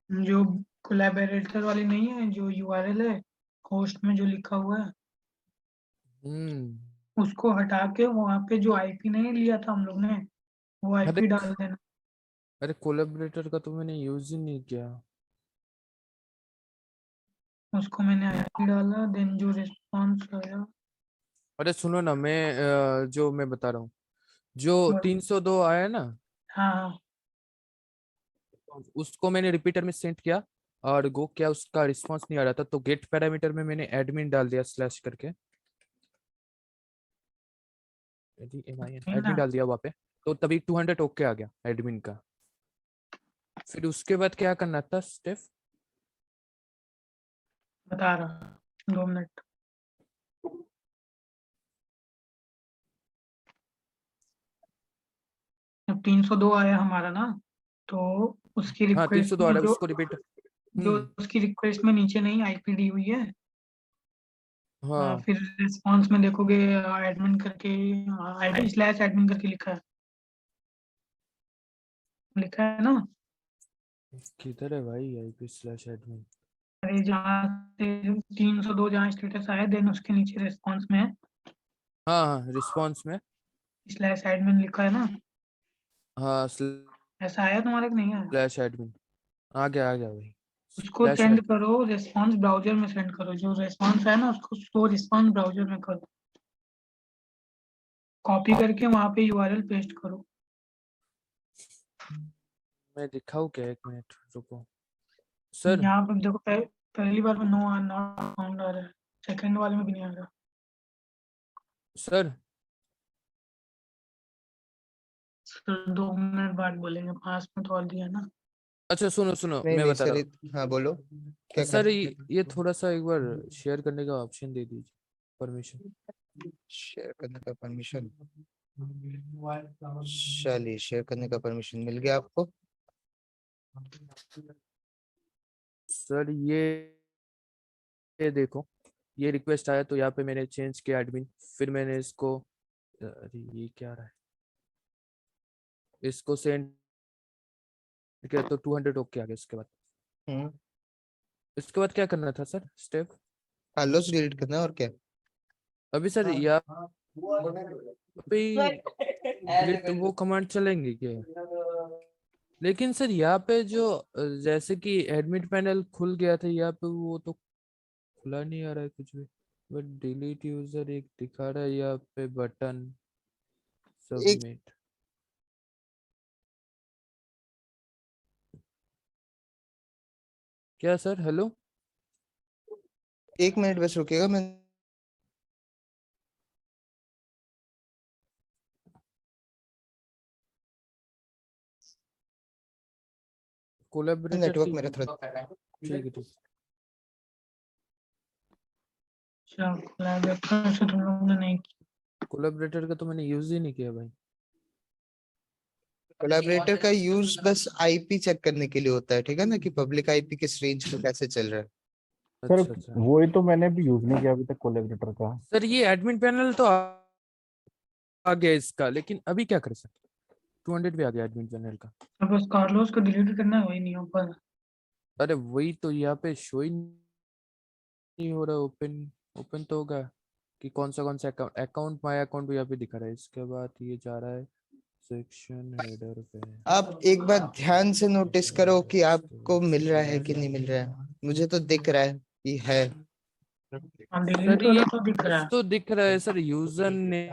S5: जो कोलैबोरेटर वाली नहीं है, जो यूआरएल है होस्ट में जो लिखा हुआ है
S2: हम्म
S5: उसको हटा के वहां पे जो आईपी नहीं लिया था हम लोग ने वो
S2: अरे
S5: आईपी डाल देना।
S2: अरे कोलैबोरेटर का तो मैंने यूज ही नहीं किया।
S5: उसको मैंने आईपी डाला, देन जो रिस्पॉन्स आया
S2: अरे सुनो ना, जो मैं बता रहा हूँ, जो
S5: वो-
S2: 302 आया ना,
S5: हाँ
S2: उसको मैंने रिपीटर में सेंड किया और गो क्या उसका रिस्पांस नहीं आ रहा था, तो गेट पैरामीटर में मैंने एडमिन डाल दिया स्लैश करके,
S5: ठीक
S2: एडमिन
S5: ना,
S2: डाल दिया वहाँ पे, तो तभी 200 ओके आ गया एडमिन का। फिर उसके बाद क्या करना था स्टेप?
S5: बता रहा 2 मिनट। जब 302 आया हमारा ना, तो उसकी
S2: हाँ
S5: रिक्वेस्ट
S2: 302 आ
S5: में
S2: रहा है,
S5: जो
S2: उसको रिपीट।
S5: जो उसकी रिक्वेस्ट में नीचे नहीं आईपी दी हुई है,
S2: हाँ
S5: फिर रिस्पॉन्स में देखोगे एडमिन करके, आईडी स्लैश एडमिन करके लिखा है ना।
S2: किधर है भाई आईपी स्लैश एडमिन?
S5: अरे जहाँ से 302 जहाँ स्टेटस आया, देन उसके नीचे रिस्पॉन्स में
S2: हाँ हाँ रिस्पॉन्स में,
S5: स्लैश एडमिन लिखा है ना।
S2: हाँ
S5: ऐसा आया तुम्हारे को नहीं आया?
S2: स्लैश एडमिन आ गया भाई।
S5: उसको
S2: स्लैश
S5: सेंड करो, रिस्पॉन्स ब्राउजर में सेंड करो, जो रिस्पॉन्स है ना उसको शो रिस्पॉन्स ब्राउजर में करो, कॉपी करके वहाँ पे यूआरएल पेस्ट करो।
S2: मैं दिखाऊँ क्या, एक मिनट रुको सर।
S5: यहाँ पर देखो, पहली बार में नो नॉट फाउंड आ रहा है, सेकंड वाले में भी नहीं आ रहा।
S2: सर
S5: फिर 2 मिनट बाद बोलेंगे, 5 मिनट और दिया ना।
S2: अच्छा सुनो सुनो,
S1: नहीं
S2: मैं
S1: नहीं
S2: बता
S1: सर,
S2: रहा हूँ
S1: हाँ बोलो क्या
S2: सर,
S1: कर।
S2: ये थोड़ा सा एक बार शेयर करने का ऑप्शन दे दीजिए, परमिशन।
S1: शेयर करने का परमिशन, चलिए शेयर करने का परमिशन मिल गया आपको।
S2: सर ये देखो, ये रिक्वेस्ट आया तो यहाँ पे मैंने चेंज किया एडमिन, फिर मैंने इसको, अरे ये क्या रहा है, इसको सेंड किया तो 200 ओके आ गया।
S1: हम्म,
S2: इसके बाद क्या करना था सर स्टेप?
S1: लॉस डिलीट करना है और क्या।
S2: अभी सर यहाँ पे डिलीट वो कमांड चलेंगे क्या? लेकिन सर यहाँ पे जो जैसे कि एडमिट पैनल खुल गया था यहाँ पे, वो तो खुला नहीं आ रहा है कुछ भी, बट डिलीट यूजर एक दिखा रहा है यहाँ पे बटन
S1: एक
S2: सबमिट। क्या सर? हेलो
S1: एक मिनट बस रुकेगा, मैं
S2: कोलैबोरेटर
S1: नेटवर्क
S2: की,
S1: मेरा थोड़ा।
S2: ठीक है ठीक।
S5: अच्छा, कोलैबोरेटर से तुम लोगों ने नहीं
S2: कोलैबोरेटर का तो मैंने यूज ही नहीं किया भाई।
S1: कोलैबोरेटर का यूज बस आईपी चेक करने के लिए होता है, ठीक है ना, कि पब्लिक आईपी किस रेंज पे कैसे चल रहा है।
S3: सर
S2: अच्छा अच्छा
S3: वही तो मैंने भी यूज नहीं किया अभी तक कोलैबोरेटर का।
S2: सर, ये एडमिन पैनल तो आ गया इसका, लेकिन अभी क्या कर सकते? 200 भी आ गया एडमिन पैनल का।
S5: किया। बस कार्लोस को डिलीट करना है, वही नहीं हो पा रहा।
S2: अरे वही तो यहाँ पे शो ही नहीं हो रहा। ओपन ओपन तो होगा कि कौन सा अकाउंट, माय अकाउंट भी यहाँ पे दिखा रहा है। इसके बाद ये जा रहा है सेक्शन हेडर पे।
S1: आप एक बार ध्यान से नोटिस करो कि आपको मिल रहा है कि नहीं मिल रहा है। मुझे तो दिख रहा है कि है।
S5: हाँ,
S2: सर
S5: डिलीट
S2: ये
S5: वाला तो दिख रहा
S2: कुछ
S5: है।
S2: तो दिख रहा है सर, यूजर नेम,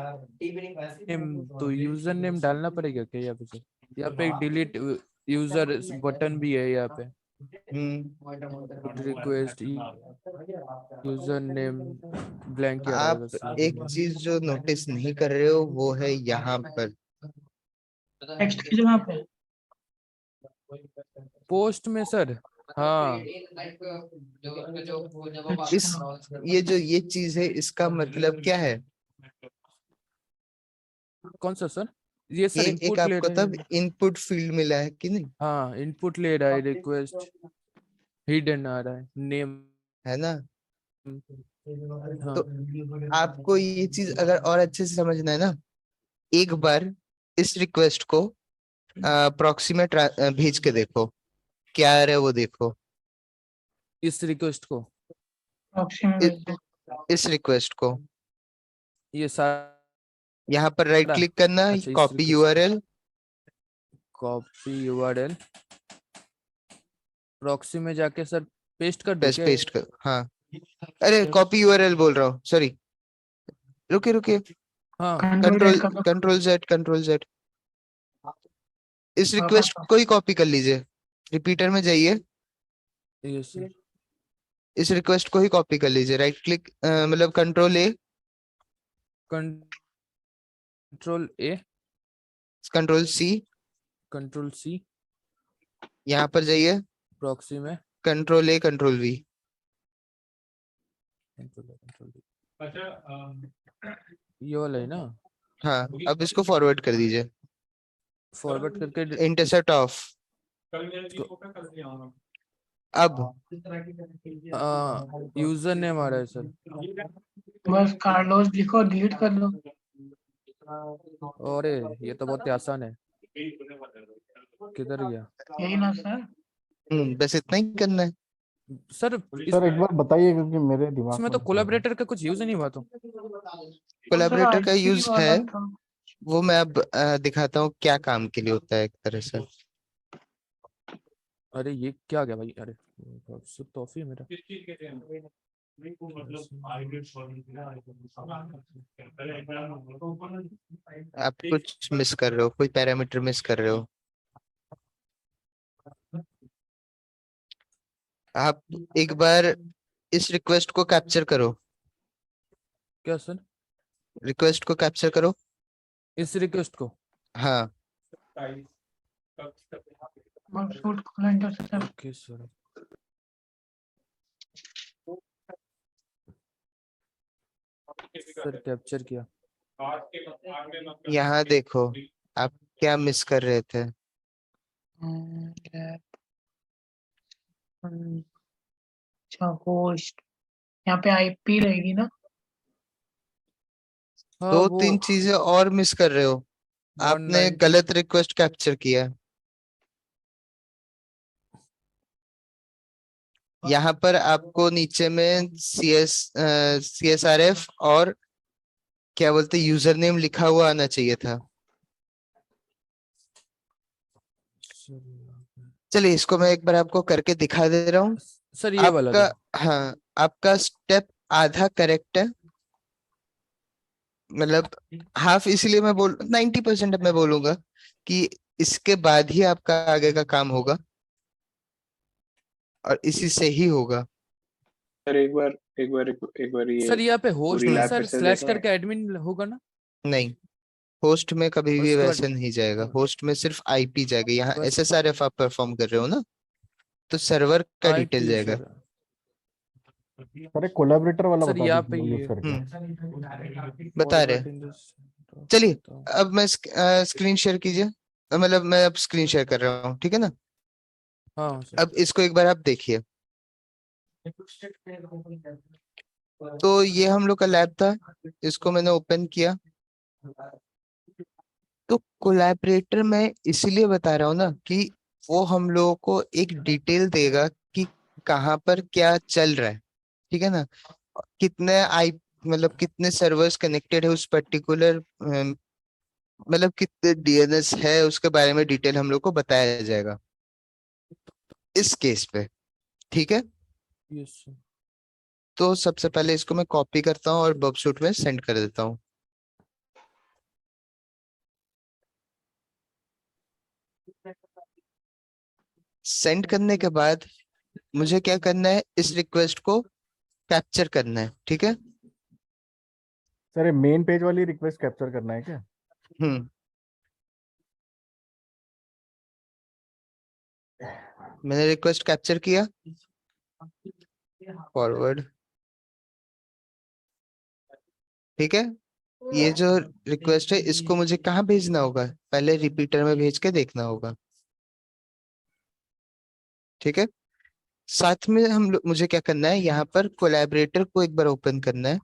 S2: तो यूजर नेम डालना पड़ेगा क्या यहाँ पे सर? यहाँ पे एक डिलीट यूजर बटन भी है यहाँ पे, रिक्वेस्ट यूजर नेम ब्लैंक आ रहा है
S1: आप
S2: बस।
S1: एक चीज जो नोटिस नहीं कर रहे हो वो है यहाँ पर
S5: टेक्स्ट की जगह पे
S2: पोस्ट में सर। हाँ
S1: इस ये चीज है, इसका मतलब क्या है।
S2: कौन सा सर? ये
S1: ये
S2: सर
S1: एक
S2: इनपुट ले
S1: आपको
S2: रहे
S1: तब
S2: हैं।
S1: इनपुट फील्ड मिला है कि नहीं,
S2: हाँ इनपुट ले रहा है, रिक्वेस्ट हिडन आ रहा है, नेम।
S1: है ना।
S2: हाँ
S1: तो आपको ये चीज अगर और अच्छे से समझना है ना, एक बार इस रिक्वेस्ट को प्रॉक्सी में भेज के देखो क्या आ रहा है वो देखो।
S2: इस रिक्वेस्ट को,
S5: प्रॉक्सी में
S1: इ,
S5: भेज दो।
S1: इस रिक्वेस्ट को
S2: ये सारा,
S1: यहाँ पर राइट क्लिक करना,
S2: अच्छा इस
S1: कॉपी
S2: रिक्वेस्ट को
S1: यूआरएल,
S2: कॉपी यूआरएल, प्रॉक्सी में जाके सर पेस्ट कर दूं
S1: पेस्ट
S2: क्या?
S1: पेस्ट कर, हाँ अरे कॉपी यूआरएल बोल रहा हूँ, सॉरी, रुके रुके,
S2: हाँ
S5: कंट्रोल
S1: कंट्रोल
S5: Z का तो
S1: कंट्रोल जेड, इस
S5: हाँ,
S1: रिक्वेस्ट को ही कॉपी कर लीजिए, रिपीटर में जाइए,
S2: यस सर।
S1: इस रिक्वेस्ट को ही कॉपी कर लीजिए, राइट क्लिक मतलब control
S2: control A,
S1: control C,
S2: control C,
S1: यहाँ पर जाइए,
S2: प्रॉक्सी में
S1: कंट्रोल कंट्रोल वी।
S2: कंट्रोल ये वाला है ना।
S1: हाँ, अब इसको फॉरवर्ड कर दीजिए,
S2: फॉरवर्ड करके
S1: इंटरसेप्ट ऑफ। अब
S2: यूजर नेम आ रहा है सर।
S5: बस कार्लोस लिखो, डिलीट कर दो।
S2: अरे ये तो बहुत ही आसान है। किधर गया
S5: यही ना सर।
S1: बस इतना ही करना है।
S2: सर?
S3: सर एक बार बताइए क्योंकि मेरे दिमाग
S2: इसमें
S3: में
S2: तो
S3: नहीं चल रहा।
S2: कोलैबोरेटर का कुछ यूज ही नहीं हुआ तो।
S5: वो सर
S1: कोलैबोरेटर का
S5: आईपी
S1: यूज है,
S5: वाला था।
S1: वो मैं अब दिखाता हूँ क्या काम के लिए होता है एक तरह से।
S2: अरे ये क्या गया भाई? अरे सब टॉफी है मेरा।
S1: आप कुछ मिस कर रहे हो, कोई पैरामीटर मिस कर रहे हो। आप एक बार इस रिक्वेस्ट को कैप्चर करो,
S2: क्या सर?
S1: रिक्वेस्ट को कैप्चर करो।
S2: इस रिक्वेस्ट को?
S1: हाँ,
S5: वर्कसूट खोलो intersection.
S2: Okay sir. Sir capture किया।
S1: यहाँ देखो आप क्या मिस कर रहे थे।
S5: अच्छा होस्ट, यहाँ पे आईपी रहेगी ना।
S2: हाँ
S1: दो
S2: वो
S1: तीन चीजें और मिस कर रहे हो, आपने
S2: 190
S1: गलत रिक्वेस्ट कैप्चर किया है। यहाँ पर आपको नीचे में CSRF और क्या बोलते यूजर नेम लिखा हुआ आना चाहिए था। चलिए इसको मैं एक बार आपको करके दिखा दे रहा हूँ।
S2: सर ये वाला
S1: आपका,
S2: तो।
S1: हाँ, आपका स्टेप आधा करेक्ट है, मतलब हाफ, इसलिए मैं बोल 90% मैं बोलूंगा कि इसके बाद ही आपका आगे का काम होगा और इसी से ही होगा।
S4: सर एक बार ये
S2: सर यहाँ पे होस्ट
S4: पूरी
S2: में
S1: हम्म,
S4: लैब फिर
S2: सर
S4: से
S2: स्लैश
S4: देखें।
S2: करके एडमिन होगा ना?
S1: नहीं, होस्ट में कभी
S2: और
S1: भी
S2: उसके बाद
S1: वैसे नहीं जाएगा, होस्ट में सिर्फ आईपी जाएगा। यहाँ
S2: बस
S1: SSRF आप परफॉर्म कर रहे हो ना, तो सर्वर का डिटेल
S2: आईपी
S1: जाएगा।
S2: सर।
S3: सर एक कोलैबोरेटर वाला
S2: सर
S3: बता
S2: यहाँ पे
S3: दीजिए यूज
S2: ये
S3: करके।
S1: बता रहे हैं।
S2: Forward in this.
S1: चलिए अब मैं स्क्रीन शेयर कीजिए, मतलब मैं अब स्क्रीन शेयर कर रहा हूँ, ठीक है ना।
S2: हाँ सर।
S1: अब इसको एक बार आप देखिए, तो ये हम लोग का लैब था, इसको मैंने ओपन किया। तो कोलैबोरेटर में इसलिए बता रहा हूँ ना कि वो हम लोगों को एक डिटेल देगा कि कहाँ पर क्या चल रहा है, ठीक है ना। कितने आई, मतलब कितने सर्वर्स कनेक्टेड है उस पर्टिकुलर, मतलब कितने DNS है उसके बारे में डिटेल हम लोग को बताया जाएगा इस केस पे, ठीक है।
S2: Yes sir.
S1: तो सबसे पहले इसको मैं कॉपी करता हूँ और बबसूट में सेंड कर देता हूँ। सेंड करने के बाद मुझे क्या करना है, इस रिक्वेस्ट को कैप्चर करना है, ठीक है।
S3: सर ये मेन पेज वाली रिक्वेस्ट कैप्चर करना है क्या?
S1: हम्म, मैंने रिक्वेस्ट कैप्चर किया, फॉरवर्ड, ठीक है। ये जो रिक्वेस्ट है इसको मुझे कहाँ भेजना होगा, पहले रिपीटर में भेज के देखना होगा, ठीक है। साथ में हम लोग, मुझे क्या करना है, यहाँ पर कोलैबोरेटर को एक बार ओपन करना है,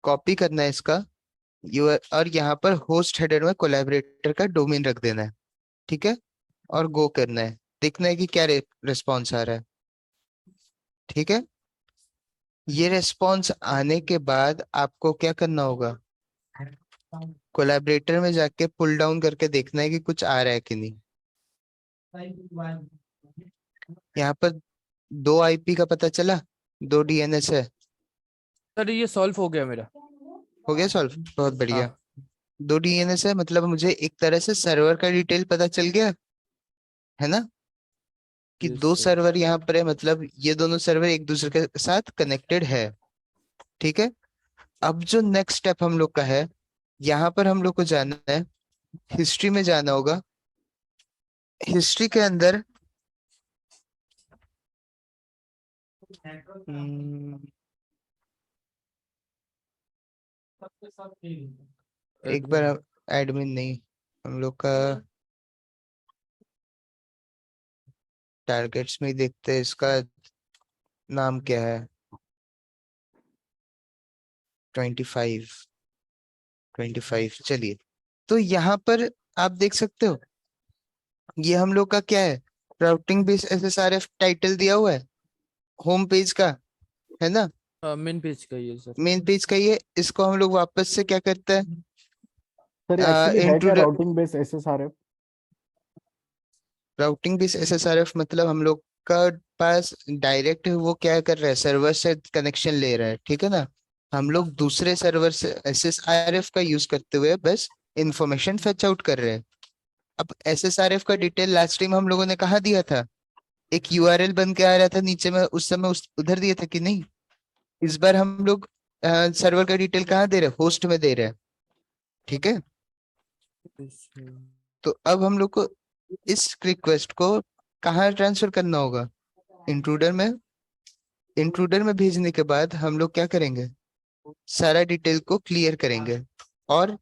S1: कॉपी करना है इसका और यहाँ पर होस्ट हेडर में कोलैबोरेटर का डोमेन रख देना है, ठीक है। और गो करना है, देखना है कि क्या रिस्पॉन्स आ रहा है, ठीक है। ये रिस्पॉन्स आने के बाद आपको क्या करना होगा, कोलैबोरेटर में जाके पुल डाउन करके देखना है कि कुछ आ रहा है कि नहीं। यहाँ पर दो आईपी का पता चला, दो डीएनएस है।
S2: सर ये सॉल्व हो गया मेरा।
S1: हो गया सॉल्व, बहुत बढ़िया।
S2: हाँ
S1: दो डीएनएस है, मतलब मुझे एक तरह से सर्वर का डिटेल पता चल गया, है ना, कि
S2: यस
S1: दो
S2: सर।
S1: सर्वर यहाँ पर है, मतलब ये दोनों सर्वर एक दूसरे के साथ कनेक्टेड है। ठीक है। अब जो नेक्स्ट स्टेप हम लोग का है, यहाँ पर हम लोग को जाना है, हिस्ट्री में जाना होगा। हिस्ट्री के अंदर एक बार
S2: एडमिन।
S1: एडमिन नहीं, हम लोग का टारगेट्स में ही देखते हैं, इसका नाम क्या है, 25, 25 चलिए। तो यहाँ पर आप देख सकते हो, ये हम लोग का क्या है, राउटिंग बेस एसएसआरएफ टाइटल दिया हुआ है होम पेज का, है ना,
S2: मेन पेज का ही है सर।
S1: मेन पेज का ही है। इसको हम लोग वापस से क्या करते
S3: सर
S1: हैं,
S3: एक्चुअली है क्या
S1: इंट्रोडक्ट।
S3: Routing base SSRF?
S1: Routing base SSRF मतलब हम लोग का पास डायरेक्ट वो क्या कर रहा है, सर्वर से कनेक्शन ले रहा है, ठीक है ना। हम लोग दूसरे सर्वर से एसएसआरएफ का यूज करते हुए बस इंफॉर्मेशन फेच आउट कर रहे हैं। अब एसएसआरएफ का डिटेल लास्ट टाइम हम लोगों ने कहाँ दिया था, एक यूआरएल बन के आ रहा था नीचे में, उस समय उधर दिया था कि नहीं। इस बार हम लोग सर्वर का डिटेल कहाँ दे रहे हैं, होस्ट में दे रहे हैं। ठीक है। तो अब हम लोग को इस रिक्वेस्ट को कहाँ ट्रांसफर करना होगा, इंट्रूडर में। इंट्रूडर में भेजने के बाद हम लोग क्या करेंगे, सारा डिटेल को क्लियर करेंगे, और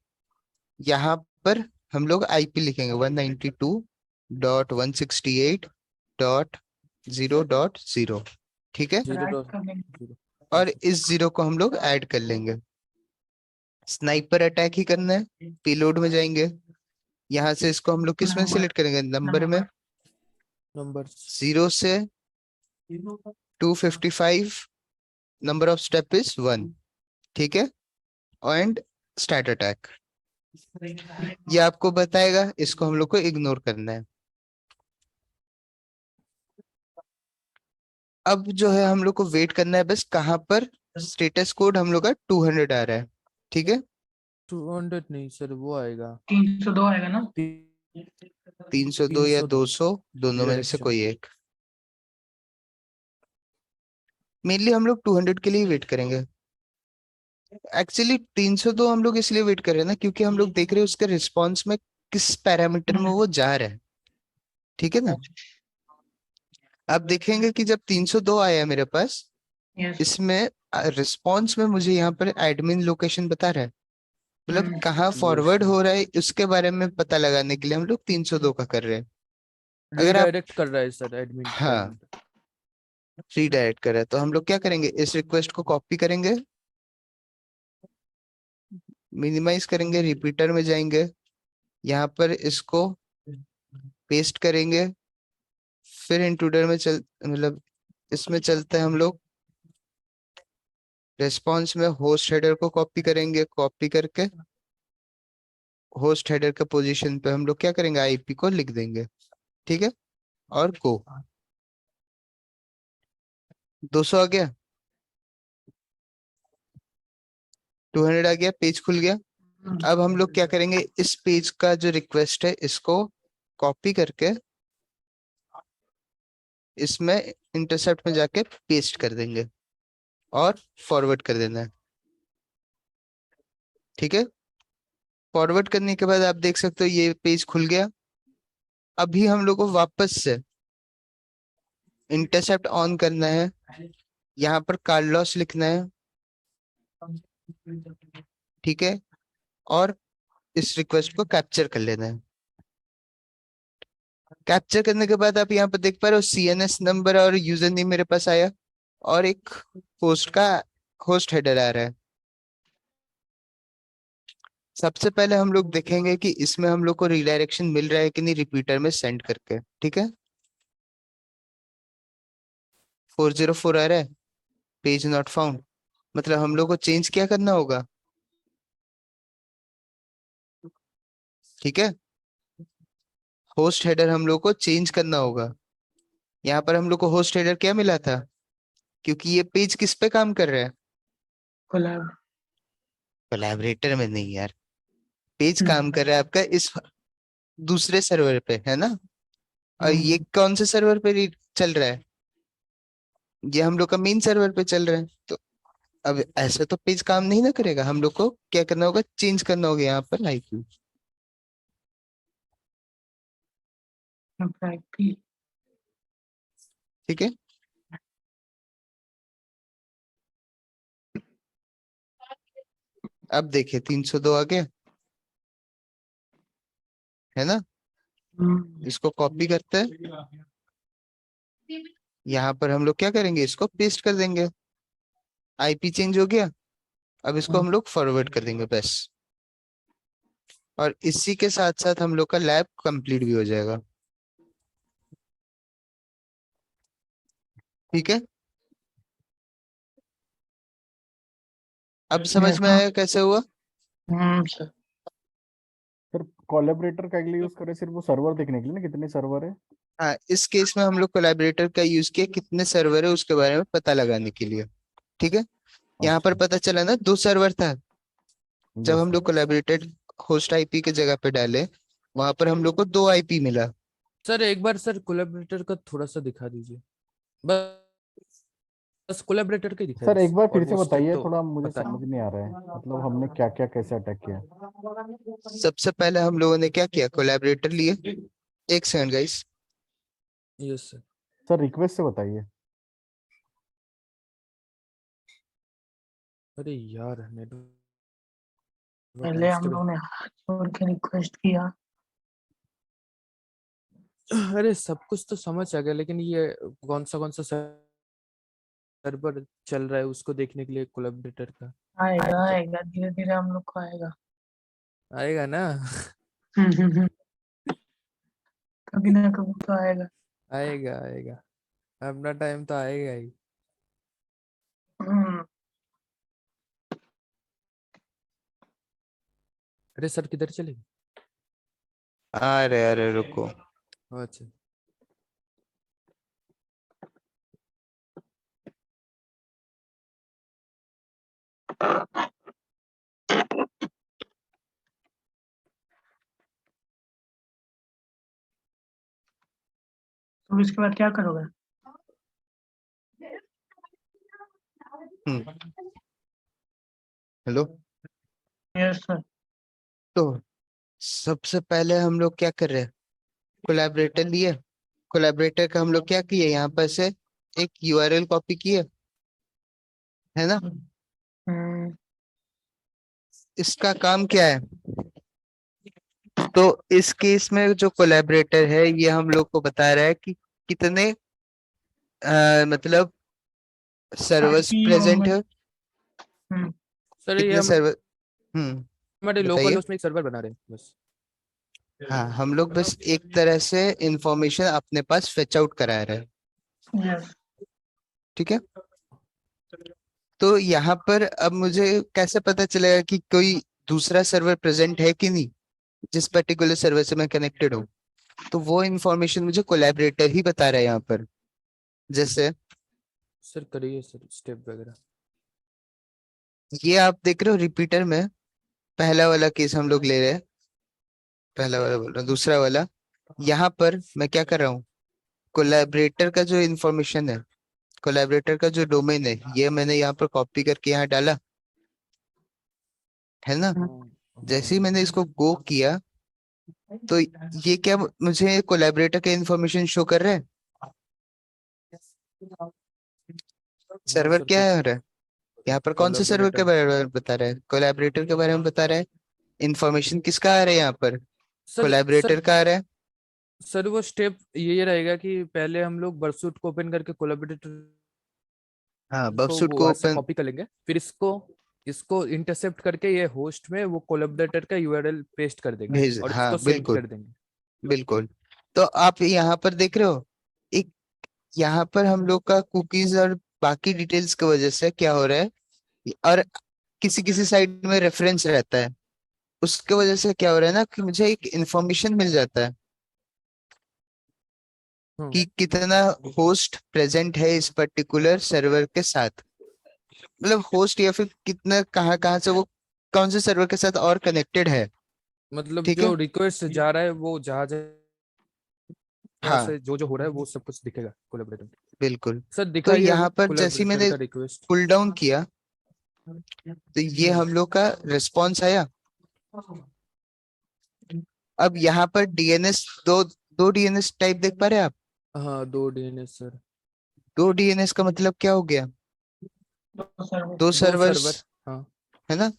S1: यहाँ पर हम लोग आईपी लिखेंगे 192.168.0.0। ठीक है।
S2: जीरो
S5: ऐड
S2: डॉट
S5: कर लेंगे।
S2: जीरो।
S1: और इस जीरो को हम लोग ऐड कर लेंगे। स्नाइपर अटैक ही करना है, पेलोड में जाएंगे, यहाँ से इसको हम लोग किस में
S5: नंबर
S1: सिलेक्ट करेंगे, नंबर में।
S2: नंबर।
S1: 0 से 255, नंबर ऑफ स्टेप इज 1। ठीक है। एंड स्टार्ट अटैक, ये आपको बताएगा, इसको हम लोग को इग्नोर करना है। अब जो है हम लोग को वेट करना है बस, कहाँ पर स्टेटस कोड हम लोग का 200 आ रहा है। ठीक है।
S2: 200 नहीं सर, वो आएगा
S5: 302 आएगा ना।
S1: 302 या
S2: 302
S1: 200, दोनों में से
S2: रिडायरेक्शन।
S1: कोई एक। मेनली हम लोग 200 के लिए वेट करेंगे। एक्चुअली 302 हम लोग इसलिए वेट कर रहे हैं ना, क्योंकि हम लोग देख रहे हैं उसके रिस्पॉन्स में किस पैरामीटर में वो जा रहा है। ठीक है ना। आप देखेंगे कि जब 302 आया मेरे पास,
S5: यस।
S1: इसमें रिस्पॉन्स में मुझे यहाँ पर एडमिन लोकेशन बता रहा है, मतलब कहाँ फॉरवर्ड हो रहा है उसके बारे में पता लगाने के लिए हम लोग 302 का कर रहे हैं। अगर आप,
S2: रीडायरेक्ट कर रहा है सर एडमिन
S1: हाँ,
S2: पैरामीटर।
S1: रीडायरेक्ट कर रहे हैं, तो हम लोग क्या करेंगे, इस रिक्वेस्ट को कॉपी करेंगे, मिनिमाइज करेंगे, रिपीटर में जाएंगे, यहाँ पर इसको पेस्ट करेंगे, फिर इंट्रूडर में चल, मतलब इसमें चलते हैं हम लोग, रेस्पॉन्स में होस्ट हेडर को कॉपी करेंगे, कॉपी करके होस्ट हेडर के पोजीशन पे हम लोग क्या करेंगे, आईपी को लिख देंगे। ठीक है। और गो, 200 आ गया, 200 आ गया, पेज खुल गया। अब हम लोग क्या करेंगे, इस पेज का जो रिक्वेस्ट है इसको कॉपी करके इसमें इंटरसेप्ट में जाके पेस्ट कर देंगे और फॉरवर्ड कर देना है। ठीक है। फॉरवर्ड करने के बाद आप देख सकते हो ये पेज खुल गया। अभी हम लोग को वापस से इंटरसेप्ट ऑन करना है, यहाँ पर कार्लोस लिखना है। ठीक है। और इस रिक्वेस्ट को कैप्चर कर लेना है। कैप्चर करने के बाद आप यहाँ पर देख पा रहे हो सीएनएस नंबर और यूजर नेम मेरे पास आया, और एक होस्ट का होस्ट हेडर आ रहा है। सबसे पहले हम लोग देखेंगे कि इसमें हम लोग को रिडायरेक्शन मिल रहा है कि नहीं, रिपीटर में सेंड करके। ठीक है। 404 आ रहा है, पेज नॉट फाउंड, मतलब हम लोग को चेंज क्या करना होगा। ठीक है। होस्ट हेडर हम लोग को चेंज करना होगा। यहाँ पर हम लोग को होस्ट हेडर क्या मिला था, क्योंकि ये पेज किस पे काम कर रहा है,
S5: कोलैब।
S1: कोलैबोरेटर में नहीं यार, पेज काम कर रहा है आपका इस दूसरे सर्वर पे, है ना। और ये कौन से सर्वर पे चल रहा है, ये हम लोग का मेन सर्वर पे चल रहा है। तो अब ऐसे तो पेज काम नहीं ना करेगा, हम लोग को क्या करना होगा, चेंज करना होगा यहाँ पर आईपी।
S5: आईपी।
S1: ठीक है, अब देखिए 302 आ गया, है ना। इसको कॉपी करते हैं, यहाँ पर हम लोग क्या करेंगे, इसको पेस्ट कर देंगे, आईपी चेंज हो गया। अब इसको हम लोग फॉरवर्ड कर देंगे बस, और इसी के साथ साथ हम लोग का लैब कंप्लीट भी हो जाएगा। ठीक है, अब समझ में आया कैसे हुआ।
S5: सर।
S3: सर कोलैबोरेटर का लिए यूज करें सिर्फ वो सर्वर देखने के लिए ना, कितने सर्वर है।
S1: हाँ, इस केस में हम लोग कोलैबोरेटर का यूज किया कितने सर्वर है उसके बारे में पता लगाने के लिए। ठीक है, यहाँ पर
S3: अच्छा।
S1: पता चला ना 2 सर्वर था, जब
S3: यस
S1: हम लोग कोलैबोरेटेड होस्ट आईपी के जगह पे डाले, वहां पर हम लोग को 2 आईपी मिला।
S2: सर एक बार सर कोलैबोरेटर का थोड़ा सा दिखा दीजिए, बस बस कोलैबोरेटर का ही
S3: सर,
S2: दिखाइए,
S3: एक बार फिर
S2: और
S3: से
S2: वो स्टेप
S3: बताइए,
S2: तो
S3: थोड़ा मुझे
S2: पता है।
S3: समझ नहीं आ रहा है, मतलब हमने क्या क्या कैसे अटैक किया।
S1: सबसे पहले हम लोगों ने क्या किया, कोलैबोरेटर लिए। एक second guys,
S2: yes sir.
S3: Sir request से बताइए।
S2: अरे यार नेटवर्क
S5: पहले हम
S2: अनस्टेबल।
S5: लोग ने हाथ जोड़ के रिक्वेस्ट किया।
S2: अरे सब कुछ तो समझ आ गया, लेकिन ये कौन सा सर्वर चल रहा है उसको देखने के लिए कोलैबोरेटर का
S5: आएगा आएगा, धीरे धीरे हम लोग को आएगा।
S2: आएगा ना।
S5: कभी ना कभी तो आएगा।
S2: आएगा आएगा, अपना टाइम तो आएगा ही।
S5: हम्म,
S2: अरे सर किधर चले गए?
S1: अरे रुको,
S2: अच्छा।
S5: तो इसके बाद क्या करोगे?
S1: हेलो।
S5: Yes sir.
S1: तो सबसे पहले हम लोग क्या कर रहे हैं, कोलैबोरेटर लिए, कोलैबोरेटर का हम लोग क्या किए, यहाँ पर से एक यूआरएल कॉपी किए, है ना।
S5: हम्म,
S1: इसका काम क्या है, तो इस केस में जो कोलैबोरेटर है ये हम लोग को बता रहा है कि कितने मतलब सर्वर्स
S5: आईपी
S1: प्रेजेंट है,
S5: हम्म,
S2: सर ये
S1: कितने सर्वर।
S2: हमारे लोकल
S1: बताइए।
S2: उसमें एक सर्वर बना रहे हैं बस।
S1: हाँ, हम लोग बस एक तरह से इंफॉर्मेशन अपने पास फेच आउट करा रहे हैं।
S5: यस।
S1: ठीक है, तो यहाँ पर अब मुझे कैसे पता चलेगा कि कोई दूसरा सर्वर प्रेजेंट है कि नहीं, जिस पर्टिकुलर सर्वर से मैं कनेक्टेड हूँ। तो वो इन्फॉर्मेशन मुझे कोलैबोरेटर ही बता रहा है यहाँ पर। जैसे
S2: सर करिए सर स्टेप वगैरह।
S1: ये आप देख रहे हो रिपीटर में, पहला वाला केस हम लोग ले रहे हैं, पहला वाला बोल रहा हूँ, दूसरा वाला। यहाँ पर मैं क्या कर रहा हूँ, कोलैबोरेटर का जो इन्फॉर्मेशन है, कोलैबोरेटर का जो डोमेन है, ये मैंने यहाँ पर कॉपी करके यहाँ डाला, है ना। जैसे ही मैंने इसको गो किया, तो ये क्या मुझे कोलैबोरेटर का इन्फॉर्मेशन शो कर रहा है,
S2: हाँ
S1: सर्वर
S2: सर
S1: क्या
S2: कुछ
S1: है रहा है? यहाँ पर कौन से सर्वर के
S2: कोलैबोरेटर।
S1: बारे में बता रहा है, कोलैबोरेटर के बारे में बता रहा है। इन्फॉर्मेशन किसका आ रहा है यहाँ पर,
S2: सर सर
S1: कोलैबोरेटर का आ रहा है।
S2: सर वो स्टेप ये रहेगा कि पहले हम लोग बरसूट को ओपन करके कोलैबोरेटर
S1: हाँ,
S2: को
S1: बफसूट
S2: वो
S1: को
S2: वहां से
S1: ओपन
S2: कॉपी कर लेंगे, फिर इसको इसको इंटरसेप्ट करके ये होस्ट में वो कोलैबोरेटर का यूआरएल पेस्ट कर देंगे
S1: भेज,
S2: और
S1: हाँ
S2: इसको सेंड
S1: बिल्कुल,
S2: कर देंगे।
S1: बिल्कुल। तो आप यहाँ पर देख रहे हो, एक यहाँ पर हम लोग का कुकीज और बाकी डिटेल्स की वजह से क्या हो रहा है, और किसी किसी साइड में रेफरेंस रहता है, उसके वजह से क्या हो रहा है ना कि मुझे एक इंफॉर्मेशन मिल जाता है।
S2: हाँ
S1: कि कितना होस्ट प्रेजेंट है इस पर्टिकुलर सर्वर के साथ, मतलब होस्ट या फिर कितना कहाँ कहाँ से वो कौन से सर्वर के साथ और कनेक्टेड है।
S2: मतलब
S1: ठीक है।
S2: जो रिक्वेस्ट जा रहा है वो जहाँ जहाँ
S1: हाँ
S2: से जो जो हो रहा है वो सब कुछ दिखेगा कोलैबोरेटर में।
S1: बिल्कुल।
S2: सर
S1: तो
S2: दिखाइए
S1: यहाँ पर जैसे ही
S2: कोलैबोरेटर
S1: मैंने
S2: का रिक्वेस्ट।
S1: पुल डाउन किया तो ये हम लोग का रिस्पॉन्स आया। अब यहाँ पर डीएनएस दो दो डीएनएस टाइप देख पा रहे हैं आप।
S2: हाँ 2 डीएनएस सर।
S1: दो डीएनएस का मतलब क्या हो गया,
S5: तो सर्वर
S1: दो
S2: 2
S1: सर्वर्स,
S2: सर्वर। हाँ
S1: है ना।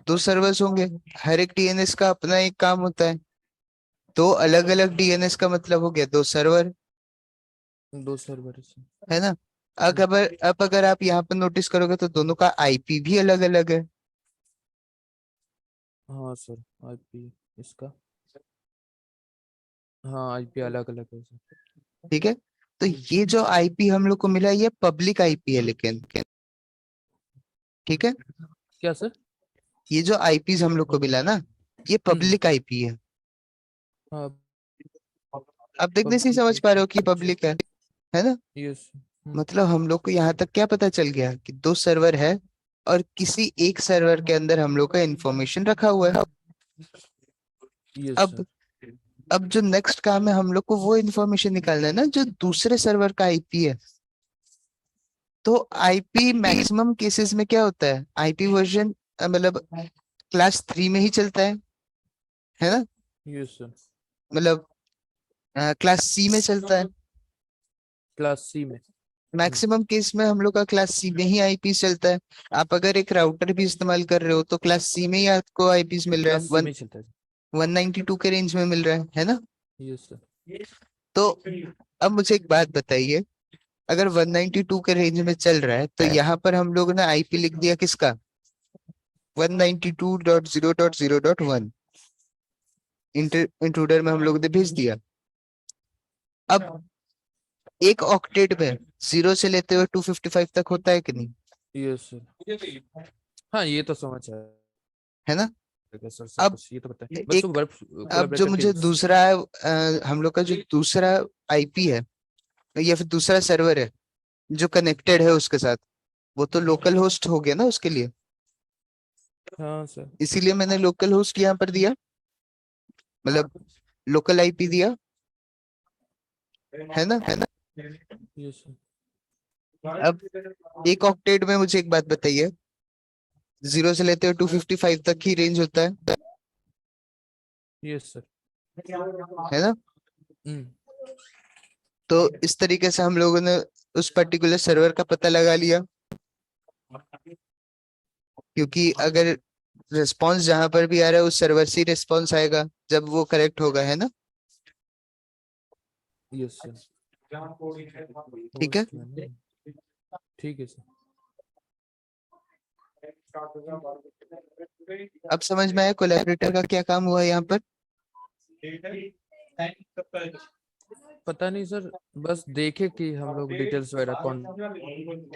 S1: दो सर्वर्स होंगे, हर एक डीएनएस का अपना एक काम होता है। दो अलग अलग डीएनएस का मतलब हो गया दो सर्वर,
S2: 2 सर्वर सर।
S1: है ना। अब अगर आप यहाँ पर नोटिस करोगे तो दोनों का आईपी भी अलग अलग है।
S2: हाँ सर आईपी इसका, हाँ आईपी अलग अलग है सर।
S1: ठीक है। तो ये जो आईपी हम लोग को मिला ये पब्लिक आईपी है, लेकिन ठीक है,
S2: क्या सर?
S1: ये जो आईपीज हम लोग को मिला ना ये पब्लिक आईपी है।
S2: हाँ
S1: अब देखने से ही
S2: पब्लिक
S1: समझ पा रहे हो
S2: आईपी।
S1: कि पब्लिक है ना।
S2: यस।
S1: मतलब हम लोग को यहाँ तक क्या पता चल गया कि दो सर्वर है और किसी एक सर्वर के अंदर हम लोग का इंफॉर्मेशन रखा हुआ है।
S2: यस
S1: अब
S2: सर।
S1: अब जो नेक्स्ट काम है हम लोग को वो इंफॉर्मेशन निकालना है ना जो दूसरे सर्वर का आईपी है। तो आईपी मैक्सिमम केसेस में क्या होता है, आईपी वर्जन मतलब क्लास 3 में ही चलता है ना।
S2: Yes sir.
S1: मतलब क्लास सी में चलता है।
S2: क्लास सी में।
S1: मैक्सिमम केस में हम लोग का क्लास सी में ही आईपी चलता है। आप अगर एक राउटर भी इस्तेमाल कर रहे हो तो क्लास सी में ही आपको आईपीस मिल रहा है,
S2: क्लास सी में ही चलता है।
S1: 192 के रेंज में मिल रहा है ना।
S2: Yes sir.
S1: तो अब मुझे एक बात बताइए, अगर 192 के रेंज में चल रहा है तो यहाँ पर हम लोग ने आईपी लिख दिया किसका, 192.0.0.1 इंट्रूडर में हम लोग ने भेज दिया। अब एक ऑक्टेट में 0 से लेते हुए 255 तक होता है कि नहीं,
S2: यस सर। हाँ ये तो समझ आया
S1: है ना।
S2: सर, सब
S1: अब
S2: कुछ ये तो पता है, बस वो
S1: एक
S2: वर्ब
S1: अब जो
S2: कोलैबोरेटर के
S1: मुझे दूसरा हम लोग का जो दूसरा आईपी है या फिर दूसरा सर्वर है जो कनेक्टेड है उसके साथ, वो तो लोकल होस्ट हो गया ना उसके लिए।
S2: हाँ सर।
S1: इसीलिए मैंने लोकल होस्ट यहाँ पर दिया, मतलब लोकल आईपी दिया, है ना।
S2: Yes sir.
S1: अब एक ऑक्टेट में मुझे एक बात बताइए, 0 से लेते हुए 255 तक ही रेंज होता है
S2: यस सर।
S1: है ना।
S2: हम्म।
S1: तो इस तरीके से हम लोगों ने उस पर्टिकुलर सर्वर का पता लगा लिया, क्योंकि अगर रिस्पॉन्स जहां पर भी आ रहा है उस सर्वर से ही रिस्पॉन्स आएगा जब वो करेक्ट होगा, है ना।
S2: Yes sir.
S1: ठीक है।
S2: होस्ट में ना। ठीक है सर।
S1: अब समझ में आया कोलैबोरेटर का क्या काम हुआ यहाँ पर।
S2: पता नहीं सर, बस देखे कि हम लोग डिटेल्स वगैरह कौन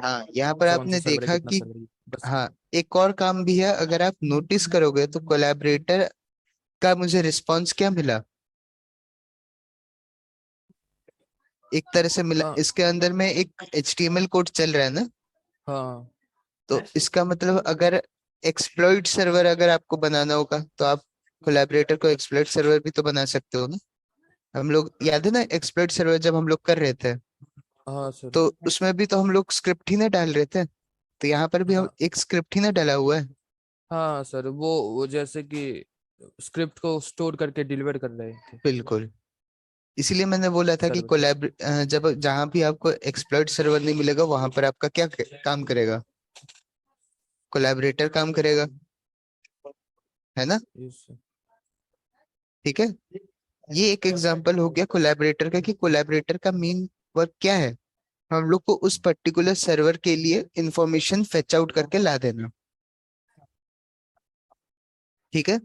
S1: हाँ यहाँ पर
S2: कौन सा
S1: आपने
S2: सर्वर है
S1: देखा
S2: कितना
S1: कि
S2: सर्वर है बस।
S1: हाँ एक और काम भी है, अगर आप नोटिस करोगे तो कोलैबोरेटर का मुझे रिस्पॉन्स क्या मिला, एक तरह से मिला।
S2: हाँ
S1: इसके अंदर में एक HTML कोड चल रहा है ना।
S2: हाँ।
S1: तो इसका मतलब अगर एक्सप्लॉइट सर्वर अगर आपको बनाना होगा तो आप कोलैबोरेटर को एक्सप्लॉइट सर्वर भी तो बना सकते हो ना। हम लोग याद है ना एक्सप्लॉइट सर्वर जब हम लोग कर रहे थे
S2: हाँ सर।
S1: तो उसमें भी तो हम लोग स्क्रिप्ट ही ना डाल रहे थे, तो यहाँ पर भी हम
S2: हाँ
S1: एक स्क्रिप्ट ही ना डाला हुआ है।
S2: हाँ सर, वो जैसे कि स्क्रिप्ट को स्टोर करके डिलीवर कर रहे थे
S1: बिल्कुल। इसीलिए मैंने बोला था कि
S2: सर्वर पे।
S1: जब जहां भी आपको एक्सप्लॉइट सर्वर नहीं मिलेगा वहां पर आपका क्या काम करेगा, कोलैबोरेटर काम करेगा, है ना।
S2: Yes sir.
S1: ठीक है। ये एक एग्जांपल हो गया कोलैबोरेटर का कि कोलैबोरेटर का मेन वर्क क्या है, हम लोग को उस पर्टिकुलर सर्वर के लिए इंफॉर्मेशन फेच आउट करके ला देना। ठीक है।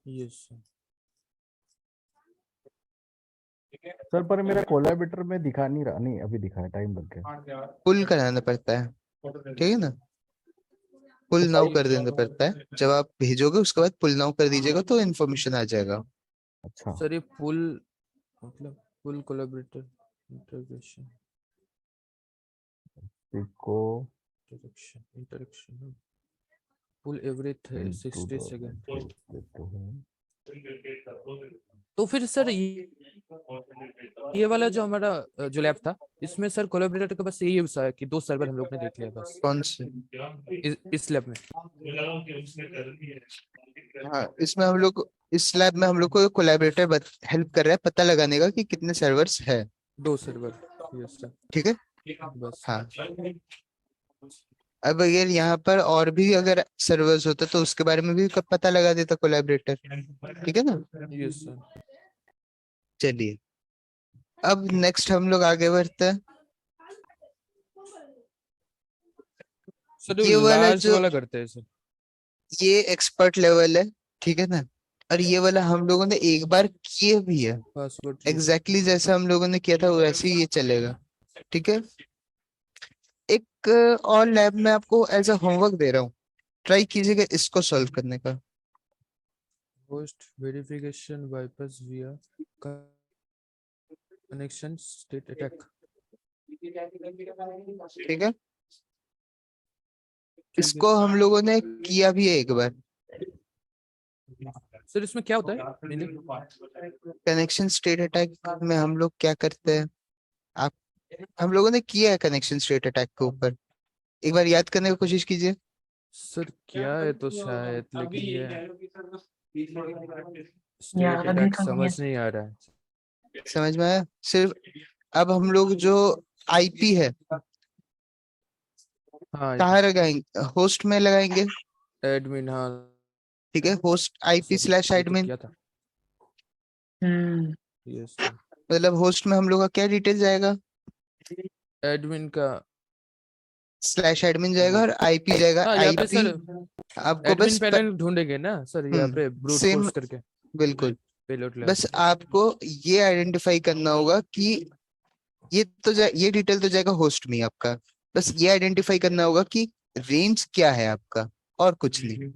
S2: Yes sir.
S3: सर पर मेरा कोलैबोरेटर में दिखा नहीं रहा, नहीं अभी दिखा है, टाइम लग गया।
S1: पुल कराना पड़ता है, ठीक है ना। पुल नाउ कर देना पड़ता है, जब आप भेजोगे उसके बाद पुल नाउ कर दीजिएगा तो इन्फॉर्मेशन आ जाएगा।
S3: अच्छा
S2: सर ये पुल मतलब full collaborator integration
S3: Pico
S2: interaction full every
S3: into
S2: 60
S3: the
S2: second.
S3: network to him.
S2: तो फिर सर ये वाला जो हमारा जो लैब था इसमें सर कोलैबोरेटर का बस यही यूज है कि 2 सर्वर हम लोग ने देख लिया बस
S1: कौन से?
S2: इस लैब में।
S1: हाँ, इसमें हम लोग इस लैब में हम लोग को कोलैबोरेटर हेल्प कर रहा है पता लगाने का कि कितने सर्वर्स है।
S2: 2 सर्वर। यस सर
S1: ठीक है।
S2: बस।
S1: हाँ, अब अगर यहाँ पर और भी अगर सर्वर्स होता तो उसके बारे में भी पता लगा देता कोलैबोरेटर। ठीक है ना।
S2: Yes sir.
S1: चलिए, अब नेक्स्ट हम लोग आगे बढ़ते हैं।
S2: सर
S1: ये वाला
S2: लार्ज
S1: जो
S2: वाला करते हैं सर।
S1: ये एक्सपर्ट लेवल है, ठीक है ना। और ये वाला हम लोगों ने एक बार किए भी है,
S2: पासवर्ड
S1: एग्जैक्टली जैसा हम लोगों ने किया था वैसे ही ये चलेगा। ठीक है। एक और लैब में आपको एज अ होमवर्क दे रहा हूँ, ट्राई कीजिएगा इसको सॉल्व करने का।
S2: होस्ट वेरिफिकेशन बाईपास विया कनेक्शन स्टेट अटैक।
S1: ठीक है, इसको हम लोगों ने किया भी है एक बार।
S2: सर इसमें क्या होता है मीनिंग?
S1: कनेक्शन स्टेट अटैक में हम लोग क्या करते हैं, आप हम लोगों ने किया है कनेक्शन स्टेट अटैक के ऊपर, एक बार याद करने की कोशिश कीजिए।
S2: सर क्या है तो शायद, लेकिन ये स्टेट
S5: याद ही
S2: अटैक
S5: तो नहीं
S2: समझ
S5: है।
S2: नहीं आ रहा है।
S1: समझ में आया? सिर्फ अब हम लोग जो आईपी है
S2: हाँ
S1: कहाँ लगाएंगे, होस्ट में लगाएंगे।
S2: एडमिन। हाँ
S1: ठीक है, होस्ट आईपी
S2: सर
S1: स्लैश
S2: ये तो
S1: एडमिन,
S2: किया था।
S5: हम्म।
S2: Yes sir.
S1: मतलब होस्ट में हम लोग का क्या डिटेल जाएगा,
S2: एडमिन का
S1: स्लैश एडमिन जाएगा
S2: वो।
S1: और आईपी जाएगा
S2: हाँ यहाँ पे
S1: आईपी।
S2: सर
S1: आपको
S2: एडमिन
S1: बस
S2: पैनल ढूंढेंगे ना सर, यहाँ पे ब्रूट
S1: सेम,
S2: फोर्स करके
S1: बिल्कुल।
S2: Payload lab.
S1: बस आपको ये आइडेंटिफाई करना होगा कि ये डिटेल तो जाएगा होस्ट में ही आपका, बस ये आइडेंटिफाई करना होगा कि रेंज क्या है आपका, और कुछ नहीं।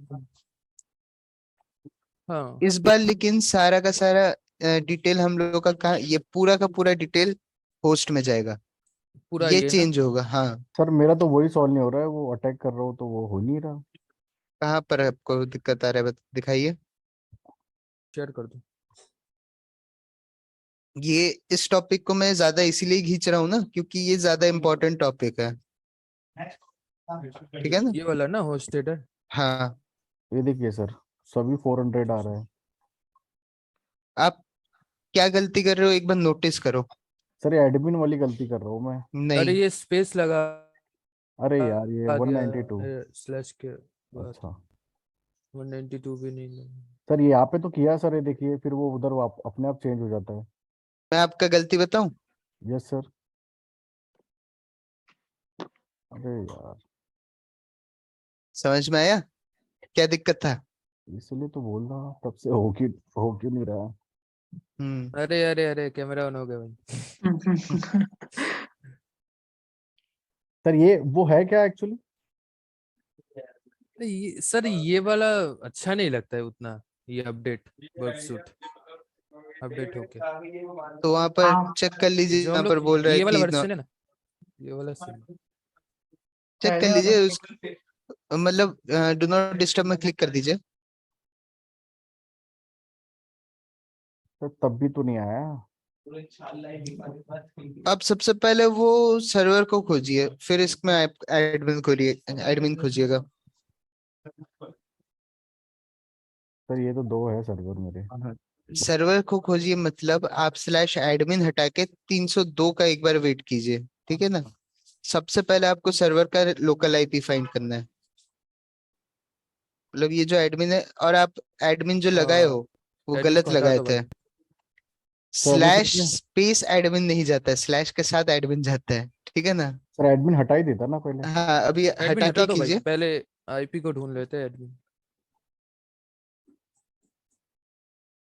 S2: हाँ
S1: इस बार लेकिन सारा का सारा डिटेल हम लोगों का कहाँ, ये पूरा का पूरा डिटेल होस्ट में जाएगा,
S2: पूरा
S1: ये
S2: ये ना।
S1: चेंज होगा। हाँ,
S3: सर मेरा तो वही सॉल्व नहीं हो रहा है, वो अटैक कर रहा हूँ तो वो हो नहीं रहा।
S1: कहाँ पर आपको दिक्कत आ रहा है, दिखाइए।
S2: शेयर कर दो।
S1: ये इस टॉपिक को मैं ज्यादा इसीलिए खींच रहा हूँ ना, क्योंकि ये ज्यादा इम्पोर्टेंट टॉपिक है। ठीक है ना।
S2: ये वाला ना होस्टेड है।
S1: हाँ,
S3: ये देखिए सर, सभी 400 आ रहा है।
S1: आप क्या गलती कर रहे हो एक बार नोटिस करो।
S3: सर ये एडमिन वाली गलती कर रहा हूँ मैं।
S2: अरे
S1: नहीं,
S2: ये स्पेस लगा
S3: अरे यार ये
S2: गया
S3: 192।
S2: स्लैश के बाद
S3: अच्छा
S2: 192 भी नहीं।
S3: सर, ये यहाँ पे तो किया सर, ये देखिए फिर वो उधर अपने आप चेंज हो जाता है।
S1: मैं आपका गलती बताऊं,
S3: यस सर। अरे यार,
S1: समझ में आया क्या दिक्कत था।
S3: इसलिए तो बोल रहा हूँ तब से हो क्यों नहीं रहा।
S1: हम्म।
S2: अरे अरे अरे कैमरा ऑन हो गया भाई।
S3: सर ये वो है क्या एक्चुअली?
S2: सर ये वाला अच्छा नहीं लगता है उतना, ये अपडेट वर्कसूट अपडेट हो गया।
S1: तो वहां पर
S5: हाँ,
S1: चेक कर लीजिए,
S2: जो हम
S1: यहाँ
S2: लोग
S1: पर बोल रहा है
S2: ये वाला
S1: कि
S2: वर्जन है ना, ये वाला सेम।
S1: चेक कर
S5: पहले वाला
S1: लीजिए मतलब डू नॉट डिस्टर्ब में क्लिक कर दीजिए।
S3: सर तब भी तो नहीं आया।
S1: अब सबसे पहले वो सर्वर को खोजिए, फिर इसमें एडमिन खोलिए, एडमिन खोजिएगा।
S3: सर ये तो 2 है सर्वर मेरे।
S1: सर्वर को खोजिए, मतलब आप स्लैश एडमिन हटा के 302 का एक बार वेट कीजिए। ठीक है ना। सबसे पहले आपको सर्वर का लोकल आईपी फाइंड करना है, मतलब ये जो एडमिन है, और आप एडमिन जो लगाए हो वो
S2: एडमिन
S1: गलत
S2: को हटा
S1: लगाए
S2: दो
S1: थे।
S2: भाई।
S3: सर अभी फिर
S1: स्लैश
S3: से।
S1: स्पेस एडमिन नहीं जाता है, स्लैश के साथ एडमिन जाता है। ठीक है ना।
S3: सर एडमिन हटा ही देता ना पहले।
S1: हाँ, अभी
S2: एडमिन
S1: हटा
S2: हटा
S1: के
S2: दो भाई,
S1: कीजिए।
S2: पहले आईपी को ढूंढ लेते हैं एडमिन।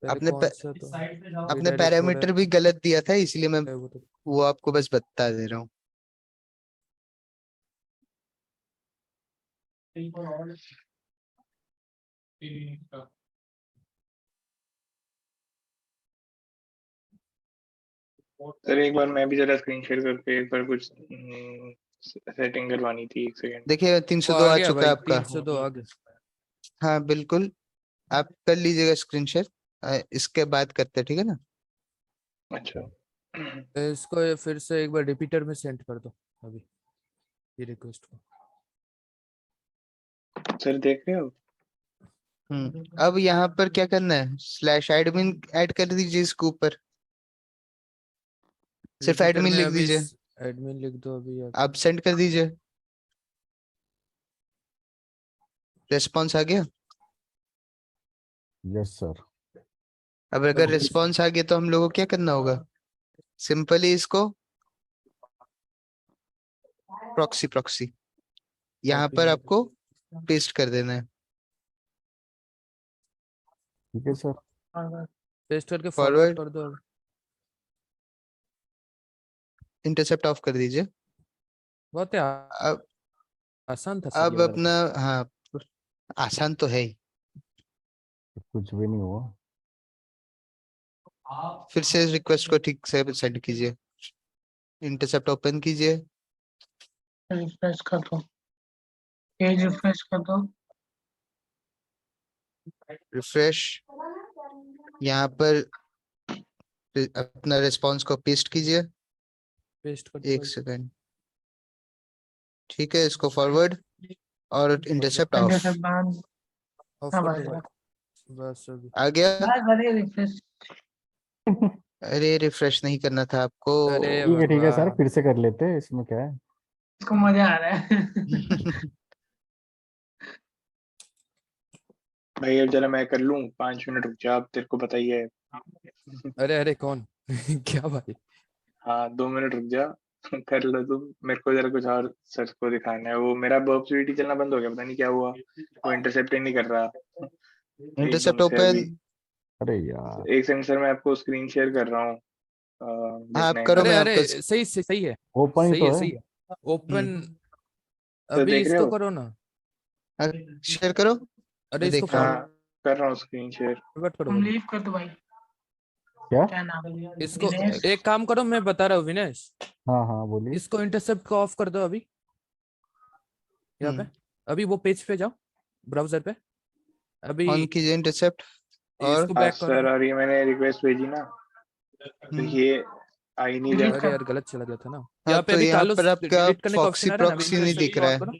S2: पहले
S1: आपने
S2: कौन सा तो
S1: आपने
S2: रिडायरेक्ट हो रहा
S1: पैरामीटर भी गलत दिया था, इसलिए मैं
S2: है वो तो।
S1: वो आपको बस बता दे रहा हूँ।
S4: सर एक बार मैं भी जरा स्क्रीन शेयर करके एक बार कुछ सेटिंग करवानी थी, एक सेकंड।
S1: देखिए
S2: वो
S1: 302
S2: आ
S1: आ
S2: गया
S1: चुका
S2: भाई,
S1: है आपका।
S2: 302 आ गया।
S1: हाँ बिल्कुल, आप कर लीजिएगा स्क्रीन शेयर, इसके बाद करते हैं, ठीक है ना।
S4: अच्छा
S2: इसको ये फिर से एक बार रिपीटर में सेंड कर दो अभी, ये रिक्वेस्ट को।
S4: सर देख रहे हो?
S1: अब यहाँ पर क्या करना है, स्लैश एडमिन ऐड कर दीजिए इसके ऊपर, सिर्फ
S2: रिपीटर
S1: एडमिन
S2: में
S1: लिख
S2: अभी
S1: दीजिए,
S2: एडमिन लिख दो अभी
S1: आप सेंड कर दीजिए। रेस्पॉन्स आ गया।
S3: Yes sir.
S1: अब अगर रिस्पॉन्स आ गया तो हम लोगों को क्या करना होगा, सिंपली इसको प्रॉक्सी प्रॉक्सी यहाँ
S2: Copy
S1: पर
S2: में।
S1: आपको पेस्ट कर देना है।
S3: ठीक है सर।
S2: पेस्ट करके फॉरवर्ड
S1: फॉरवर्ड,
S2: कर दो अभी।
S1: इंटरसेप्ट ऑफ कर दीजिए।
S2: बहुत ही
S1: अब
S2: आसान था सर ये
S1: अब
S2: वाला
S1: अपना, हाँ आसान तो है ही।
S3: कुछ भी नहीं हुआ।
S1: फिर से रिक्वेस्ट को ठीक से सेंड कीजिए, इंटरसेप्ट ओपन कीजिए।
S5: रिफ्रेश कर दो, पेज रिफ्रेश कर दो।
S1: रिफ्रेश, यहाँ पर अपना रिस्पॉन्स को पेस्ट कीजिए।
S2: पेस्ट कर
S1: एक
S2: दो।
S1: सेकंड, ठीक है, इसको फॉरवर्ड और इंटरसेप्ट ऑफ।
S5: इंटरसेप्ट बाद
S2: ऑफ
S5: हाँ
S2: कर
S5: बस
S2: दो भाई, बस अभी।
S1: आ गया।
S5: बस अरे रिफ्रेश।
S1: अरे रिफ्रेश नहीं करना था आपको।
S2: अरे
S3: ठीक है सर,
S2: भगवान।
S3: फिर से कर लेते हैं, इसमें क्या है।
S5: इसको मजा आ रहा है।
S4: भाई अब जरा मैं कर लूं, 5 मिनट रुक जा, अब तेरे को पता ही है।
S2: अरे अरे कौन क्या भाई।
S4: हाँ 2 मिनट रुक जा। कर लो तुम, मेरे को जरा कुछ और सर को दिखाना है। वो मेरा बर्ब स्वीटी चलना बंद हो गया, पता नहीं क्या हुआ, वो इंटरसेप्ट ही नहीं कर रहा
S1: इंटरसेप्ट
S4: एकदम से
S1: ओपन।
S4: अभी।
S3: अरे यार।
S4: एक सेकंड सर, मैं आपको स्क्रीन शेयर कर रहा हूँ।
S1: हाँ
S4: जस्ट
S1: आप
S4: नाइन
S1: करो,
S2: अरे
S1: मैं
S2: अरे
S1: आपका
S2: सही है,
S3: ओपन ही
S2: सही
S3: तो
S2: है,
S3: है।
S2: सही है। ओपन
S4: तो
S2: अभी
S4: देख रहे
S2: इसको
S4: हो?
S2: करो ना।
S1: शेयर करो,
S2: अरे
S1: मैं
S2: इसको
S1: देख रहा हूँ।
S4: हाँ कर रहा हूँ स्क्रीन शेयर।
S2: फॉरवर्ड करो
S5: तुम
S2: भाई।
S5: लीव कर दो भाई।
S3: क्या?
S5: क्या नाम है
S2: इसको
S5: दिनेश?
S2: एक काम करो, मैं बता रहा हूँ विनेश,
S3: हाँ हाँ बोलिए।
S2: इसको इंटरसेप्ट को ऑफ कर दो अभी, यहाँ पे। अभी वो पेज पे जाओ, ब्राउजर पे, अभी
S1: ऑन कीजिए इंटरसेप्ट और
S2: इसको
S4: हाँ
S2: बैक कर
S4: सर,
S2: दो।
S4: और ये मैंने रिक्वेस्ट भेजी ना, तो ये आ ही नहीं
S5: लीव
S4: रहा।
S2: अरे
S5: कर
S2: यार गलत चला गया था ना।
S1: हाँ
S2: यहाँ पे
S1: तो
S2: अभी
S1: यहाँ
S2: कार्लोस
S1: पर आपका
S2: डिलीट करने का
S1: फॉक्सी
S2: ऑप्शन आ रहा है ना, अभी
S1: प्रॉक्सी नहीं
S2: इंटरसेप्ट
S1: दिख
S2: को
S1: रहा
S2: ऑन
S1: है।
S2: करो।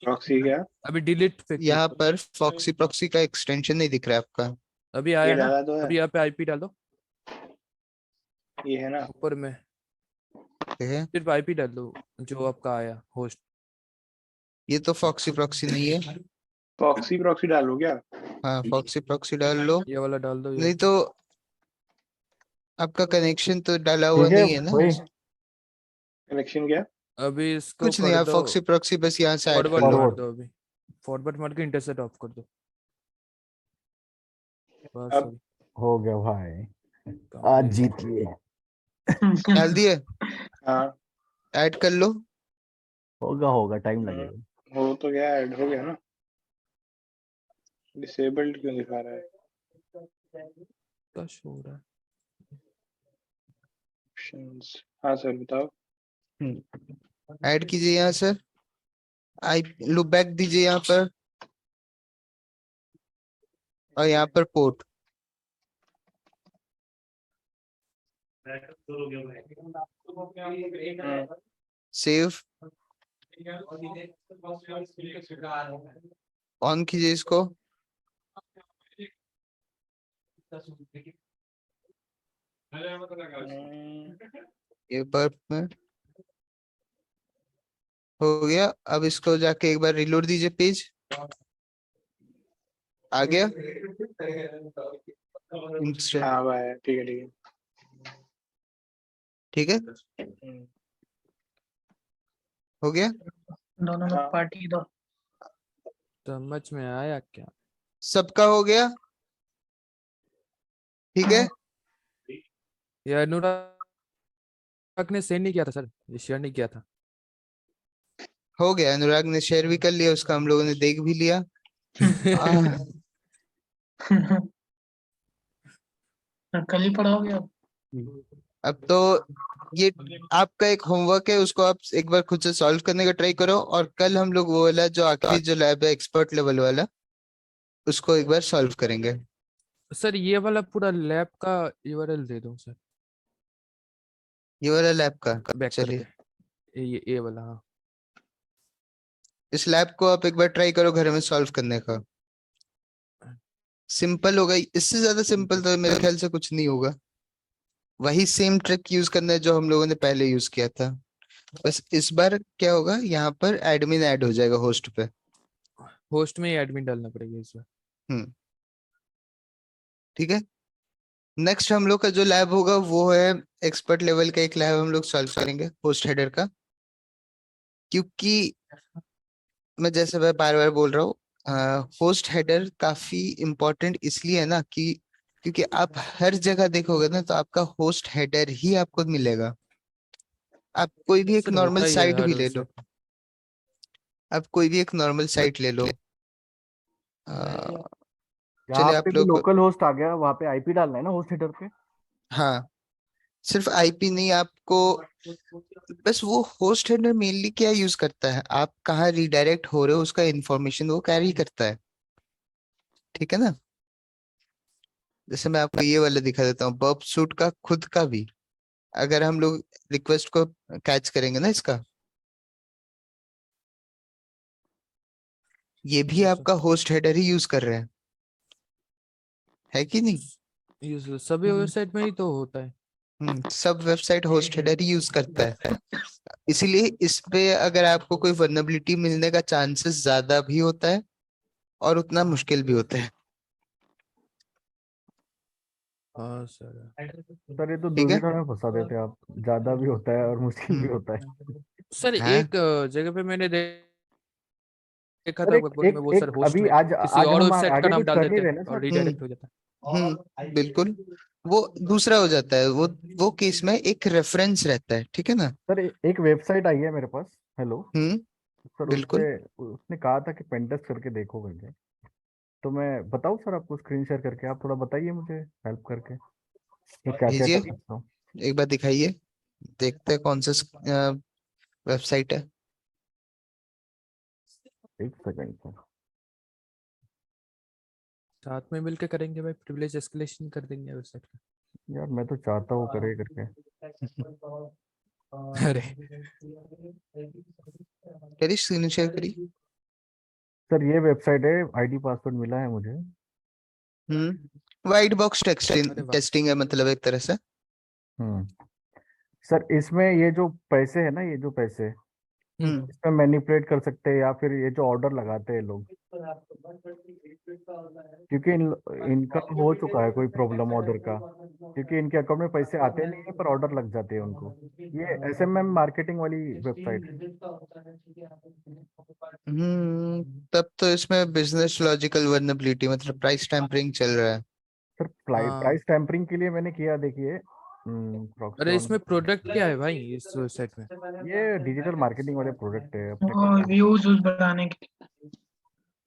S4: प्रॉक्सी क्या?
S2: अभी डिलीट पे क्लिक
S1: यहाँ
S2: करो।
S1: पर फॉक्सी प्रॉक्सी का एक्सटेंशन नहीं दिख रहा है आपका।
S2: अभी
S4: ये
S2: आया ना,
S4: डाला तो है,
S2: अभी यहाँ पे आईपी डाल दो
S4: ये है ना।
S2: ऊपर में,
S1: ठीक है,
S2: सिर्फ आईपी डाल दो जो आपका आया होस्ट।
S1: ये तो फॉक्सी प्रॉक्सी नहीं है।
S4: प्रॉक्सी प्रॉक्सी डालो क्या?
S1: हाँ फॉक्सी प्रॉक्सी डाल लो,
S2: ये वाला डाल दो, ये
S1: नहीं तो आपका कनेक्शन तो डाला हुआ
S3: ठीक है
S1: नहीं है ना।
S3: वही।
S4: कनेक्शन क्या?
S2: अभी इसको
S1: कुछ नहीं,
S2: कर
S1: आप
S2: दो
S1: फॉक्सी प्रॉक्सी बस यहाँ से ऐड कर
S2: फॉरवर्ड
S1: लो।
S2: मार
S3: फॉरवर्ड।
S2: दो अभी, फॉरवर्ड मार के इंटरसेप्ट ऑफ कर दो बस
S4: अब
S2: अभी।
S3: हो गया भाई, आज
S2: complete।
S3: जीत लिए।
S1: डाल दिए,
S4: हाँ
S1: ऐड कर लो।
S3: होगा होगा, टाइम लगेगा।
S4: हो तो गया, ऐड हो गया ना। डिसेबल्ड क्यों दिखा रहा है?
S2: क्या शो हो रहा है?
S4: ऑप्शंस, हाँ सर बताओ।
S1: ऐड कीजिए यहाँ सर, आई लुक बैक दीजिए यहाँ पर, और यहाँ पर पोर्ट। सेव, ऑन कीजिए इसको। ये बर्फ में हो गया। अब इसको जाके एक बार रिलोड दीजिए पेज। आ गया इंस्टेंट,
S4: हाँ भाई ठीक है ठीक
S1: ठीक है,
S4: है।
S1: हो गया।
S5: दोनों में
S4: हाँ।
S5: पार्टी दो।
S2: समझ में आया क्या?
S1: सबका हो गया, ठीक है।
S2: ये अनुराग ने सेंड नहीं किया था सर, ये शेयर नहीं किया था।
S1: हो गया, अनुराग ने शेयर भी कर लिया, उसका हम लोगों ने देख भी लिया।
S5: कल ही पढ़ाओगे अब?
S1: अब तो ये आपका एक होमवर्क है, उसको आप एक बार खुद से सॉल्व करने का ट्राई करो, और कल हम लोग वो वाला जो आखिरी जो लैब है एक्सपर्ट लेवल वाला, उसको एक बार सॉल्व करेंगे।
S2: सर ये वाला पूरा लैब का यूआरएल दे दो सर,
S1: ये वाला लैब का,
S2: बैक
S1: चलिए
S2: करके ये वाला। हाँ
S1: इस लैब को आप एक बार ट्राई करो घर में सॉल्व करने का। सिंपल होगा, इससे ज्यादा सिंपल तो मेरे ख्याल से कुछ नहीं होगा। वही सेम ट्रिक यूज करना है जो हम लोगों ने पहले यूज किया था, बस इस बार क्या होगा, यहाँ पर एडमिन ऐड हो जाएगा होस्ट पे।
S2: होस्ट में ही एडमिन डालना पड़ेगा इस बार।
S1: हम्म, ठीक है। नेक्स्ट हम लोग का जो लैब होगा वो है एक्सपर्ट लेवल का एक लैब हम लोग सॉल्व करेंगे होस्ट हेडर का। क्योंकि मैं जैसे मैं बार बार बोल रहा हूँ, होस्ट हेडर काफी इम्पोर्टेंट इसलिए है ना कि क्योंकि आप हर जगह देखोगे ना तो आपका होस्ट हेडर ही आपको मिलेगा। आप कोई भी एक
S2: सर
S1: नॉर्मल
S2: होता ही है
S1: साइट
S2: हर
S1: भी ले लो,
S2: वेबसाइट।
S1: आप कोई भी एक नॉर्मल साइट ले लो।
S3: यहाँ
S1: चलिए
S3: पे
S1: आप
S3: भी
S1: लोग,
S3: लोकल होस्ट आ गया, वहाँ पे आईपी डालना है ना होस्ट हेडर पे।
S1: हाँ सिर्फ आईपी नहीं आपको, बस वो होस्ट हेडर मेनली क्या यूज करता है, आप कहाँ रिडायरेक्ट हो रहे हो उसका इंफॉर्मेशन वो कैरी करता है, ठीक है ना। जैसे मैं आपको ये वाला दिखा देता हूँ, बर्ब सूट का खुद का भी, अगर हम लोग रिक्वेस्ट को कैच करेंगे ना इसका, ये भी
S2: यस
S1: आपका होस्ट हेडर ही यूज कर रहे हैं, है कि नहीं।
S2: यस सभी वेबसाइट में ही तो होता है।
S1: सब वेबसाइट होस्ट हेडर ही यूज करता है, इसीलिए इस पे अगर आपको कोई वर्नेबिलिटी मिलने का चांसेस ज्यादा भी होता है और उतना मुश्किल भी होता है,
S2: हाँ सर।
S3: सर ये तो
S1: ठीक है।
S3: दुविधा में फंसा देते हैं आप, ज्यादा भी होता है और मुश्किल भी
S1: हम्म,
S3: होता है।
S2: सर
S1: हाँ
S2: एक जगह पे मैंने देखा
S3: सर
S2: था
S3: एक
S2: वर्कबुक
S3: एक
S2: में, वो सर
S3: एक
S2: होस्ट
S3: अभी
S2: में
S3: आज
S2: किसी
S3: आज
S2: और
S3: हम
S2: वेबसाइट का
S3: आगे
S2: नाम
S3: कुछ
S2: डाल
S3: कर नहीं
S2: देते
S3: रहे
S2: हैं
S3: ना
S2: और
S3: सर।
S2: रिडायरेक्ट हो जाता है।
S1: बिल्कुल, वो दूसरा हो जाता है, वो केस में एक रेफरेंस रहता है, ठीक है ना।
S3: सर एक वेबसाइट आई है मेरे पास। हेलो
S1: हम्म,
S3: सर, उस पे
S1: बिल्कुल
S3: उसने कहा था कि पेन टेस्ट करके देखो करके। तो मैं बताऊँ सर आपको स्क्रीन शेयर करके, आप थोड़ा बताइए मुझे हेल्प करके कि क्या क्या
S1: भेजिए,
S3: कर सकता हूँ।
S1: एक बार दिखाइए, देखते हैं कौन सा वेबसाइट है।
S3: एक सेकंड सर।
S2: साथ में मिलके करेंगे भाई, प्रिविलेज एस्केलेशन कर देंगे वेबसाइट का।
S3: यार मैं तो चाहता हूँ करे करके।
S2: अरे
S1: करिए स्क्रीन शेयर करिए।
S3: सर ये वेबसाइट है, आईडी पासवर्ड मिला है मुझे।
S1: वाइट बॉक्स टेक्सटिंग
S2: अरे वाह।
S1: टेस्टिंग है मतलब एक तरह से।
S3: हम्म। सर इसमें ये जो पैसे है ना, ये जो पैसे
S1: हम्म
S3: इसमें मैनिपुलेट कर सकते हैं, या फिर ये जो ऑर्डर लगाते हैं लोग, क्योंकि इनका हो चुका है कोई प्रॉब्लम ऑर्डर का, क्योंकि इनके अकाउंट में पैसे आते नहीं है पर ऑर्डर लग जाते हैं उनको। ये एसएमएम मार्केटिंग वाली वेबसाइट है।
S1: तब तो इसमें बिजनेस लॉजिकल वर्नेबिलिटी मतलब प्राइस टैम्परिंग चल रहा है।
S3: सर
S2: हाँ
S3: प्राइस टैम्परिंग के लिए मैंने किया, देखिए
S2: अरे
S3: प्रॉक्सियन।
S2: इसमें प्रोडक्ट क्या है भाई इस वेबसाइट में?
S3: ये डिजिटल मार्केटिंग वाले प्रोडक्ट है अपने
S5: वो
S3: कंपनी।
S5: व्यूज बढ़ाने के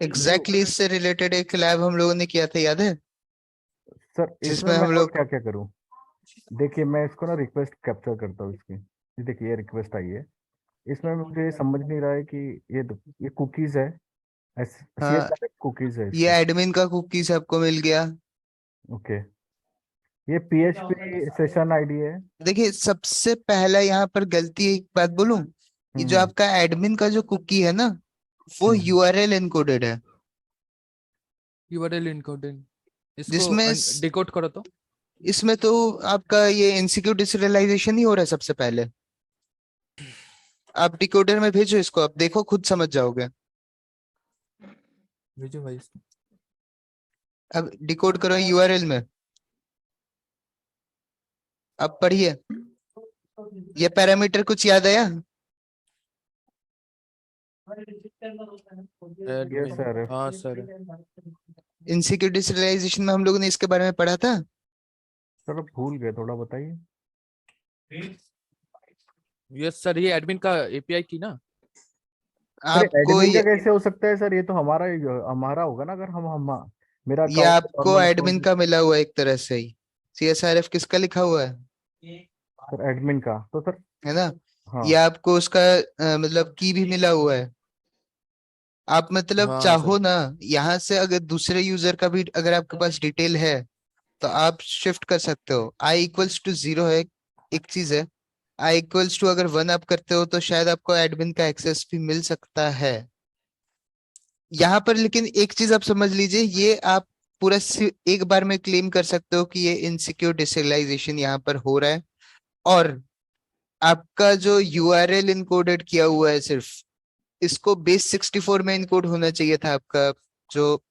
S1: एग्जैक्टली इससे रिलेटेड एक लैब हम लोगों ने किया था, याद है,
S3: सर इसमें
S1: जिसमें
S3: मैं
S1: हम
S3: और
S1: लोग,
S3: क्या क्या करूँ? देखिए मैं इसको ना रिक्वेस्ट कैप्चर करता हूँ इसकी। ये देखिए ये रिक्वेस्ट आई है। इसमें मुझे ये समझ नहीं रहा है कि ये कुकीज है, सी
S1: हाँ
S3: एस आर कुकीज है
S1: ये
S3: इसके।
S1: एडमिन का कुकीज आपको मिल गया।
S3: ओके, ये पीएचपी सेशन आईडी है।
S1: देखिए सबसे पहला यहाँ पर गलती, एक बात बोलूं, ये जो
S3: हम्म
S1: आपका एडमिन का जो कुकी है ना, वो
S3: हम्म
S1: यूआरएल एनकोडेड है,
S2: यूआरएल इनकोडिंग, इसको
S1: जिसमें
S2: डिकोड करो तो।
S1: इसमें तो आपका ये एनसीक्यू डिसरियलाइजेशन ही हो रहा है सबसे पहले। आप डिकोडर में भेजो इसको, आप देखो खुद समझ जाओगे।
S2: भेजो भाई इसको।
S1: अब डिकोड करो यूआरएल में, अब पढ़िए, ये पैरामीटर कुछ याद आया।
S3: Yes
S2: admin,
S3: sir.
S2: हाँ सर।
S1: एनसीक्यू डिसरियलाइजेशन में हम लोगों ने इसके बारे में पढ़ा था।
S3: सर अब भूल गए, थोड़ा बताइए।
S2: यस सर, ये एडमिन का एपीआई की ना।
S3: सर
S1: आपको
S3: एडमिन का कैसे हो सकता है सर? ये तो हमारा होगा ना, अगर हम मेरा
S1: ये
S3: अकाउंट
S1: आपको
S3: नॉर्मल
S1: एडमिन
S3: अकाउंट।
S1: का मिला हुआ है एक तरह से ही। सीएसआरएफ किसका लिखा हुआ है?
S3: सर एडमिन का तो सर,
S1: है ना।
S3: हाँ
S1: ये आपको उसका मतलब की भी मिला हुआ है। आप मतलब
S2: हाँ
S1: चाहो
S2: सर।
S1: ना, यहाँ से अगर दूसरे यूजर का भी अगर आपके पास डिटेल है तो आप शिफ्ट कर सकते हो। i=0 है, एक चीज है। i=, अगर 1 आप करते हो तो शायद आपको एडमिन का एक्सेस भी मिल सकता है यहाँ पर। लेकिन एक चीज आप समझ लीजिए, ये आप पूरा एक बार में क्लेम कर सकते हो कि ये इनसिक्योर डिसेंट्रलाइजेशन यहाँ पर हो रहा है। और आपका जो यूआरएल इनकोडेड किया हुआ है, सिर्फ इसको बेस 64 में इनकोड होना चाहिए था आपका। जो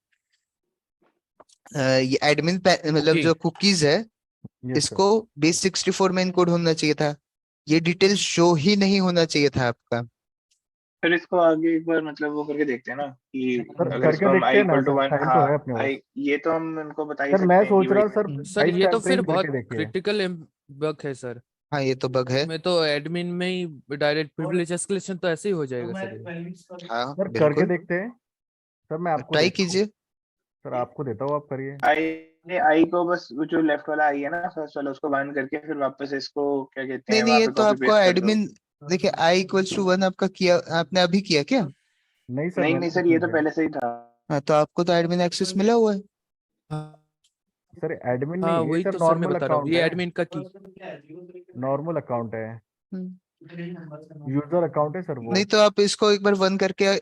S1: ये एडमिन मतलब
S2: ओके।
S1: जो कुकीज है,
S3: यस सर।
S1: इसको बेस 64 में इनकोड होना चाहिए था। ये डिटेल शो ही नहीं होना चाहिए था आपका।
S4: फिर इसको आगे एक बार मतलब वो करके देखते हैं ना कि
S3: सर
S4: अगर
S3: करके
S4: इसको हम
S3: देखते
S4: आई
S3: हैं ना
S4: इक्वल टू
S3: सर,
S4: 1,
S3: टाइम तो
S4: हाँ
S3: है अपने पास।
S4: आई, ये तो हम इनको बता ही
S3: सर मैं
S4: सकते हैं कि
S3: सोच रहा
S4: भाई
S3: हूँ सर,
S2: सर
S3: टाइप
S2: ये तो फिर
S3: टेम्परिंग
S2: बहुत
S3: करके देखिए।
S2: क्रिटिकल बग है सर।
S1: हाँ, ये तो बग है।
S2: मैं तो एडमिन में ही डायरेक्ट प्रिविलेज एस्केलेशन तो ऐसे ही हो जाएगा सर ये।
S1: हाँ
S3: सर करके
S1: बिल्कुल,
S3: देखते हैं। सर मैं आपको
S1: ट्राई
S3: देता हूँ,
S1: कीजिए।
S3: सर आपको देता हूँ, आप करिए।
S4: आई आई को बस वो जो लेफ्ट वाला आई है ना, फर्स्ट वाला, उसको बंद करके फिर वापस इसको क्या कहते
S1: नहीं
S4: हैं
S1: नहीं,
S4: वहां
S1: ये
S4: पे
S1: तो
S4: कॉपी
S1: आपको
S4: पेस्ट कर दो।
S1: एडमिन, देखिए i=1 आपका किया, आपने अभी किया क्या?
S3: नहीं सर,
S4: नहीं
S3: मैंने
S4: नहीं
S3: कुछ
S4: सर, ये
S3: नहीं
S4: तो
S3: किया।
S4: पहले से ही था।
S1: हाँ, तो आपको तो एडमिन एक्सेस मिला हुआ है।
S2: हाँ
S3: सर एडमिन
S2: हाँ,
S3: नहीं है
S2: वही
S3: सर,
S2: तो सर मैं
S3: नॉर्मल
S2: बता रहा हूँ,
S3: अकाउंट
S2: ये
S3: है।
S2: एडमिन का की।
S3: नॉर्मल अकाउंट है,
S1: हम्म।
S3: यूजर अकाउंट है सर वो।
S1: नहीं तो आप इसको एक बार 1 करके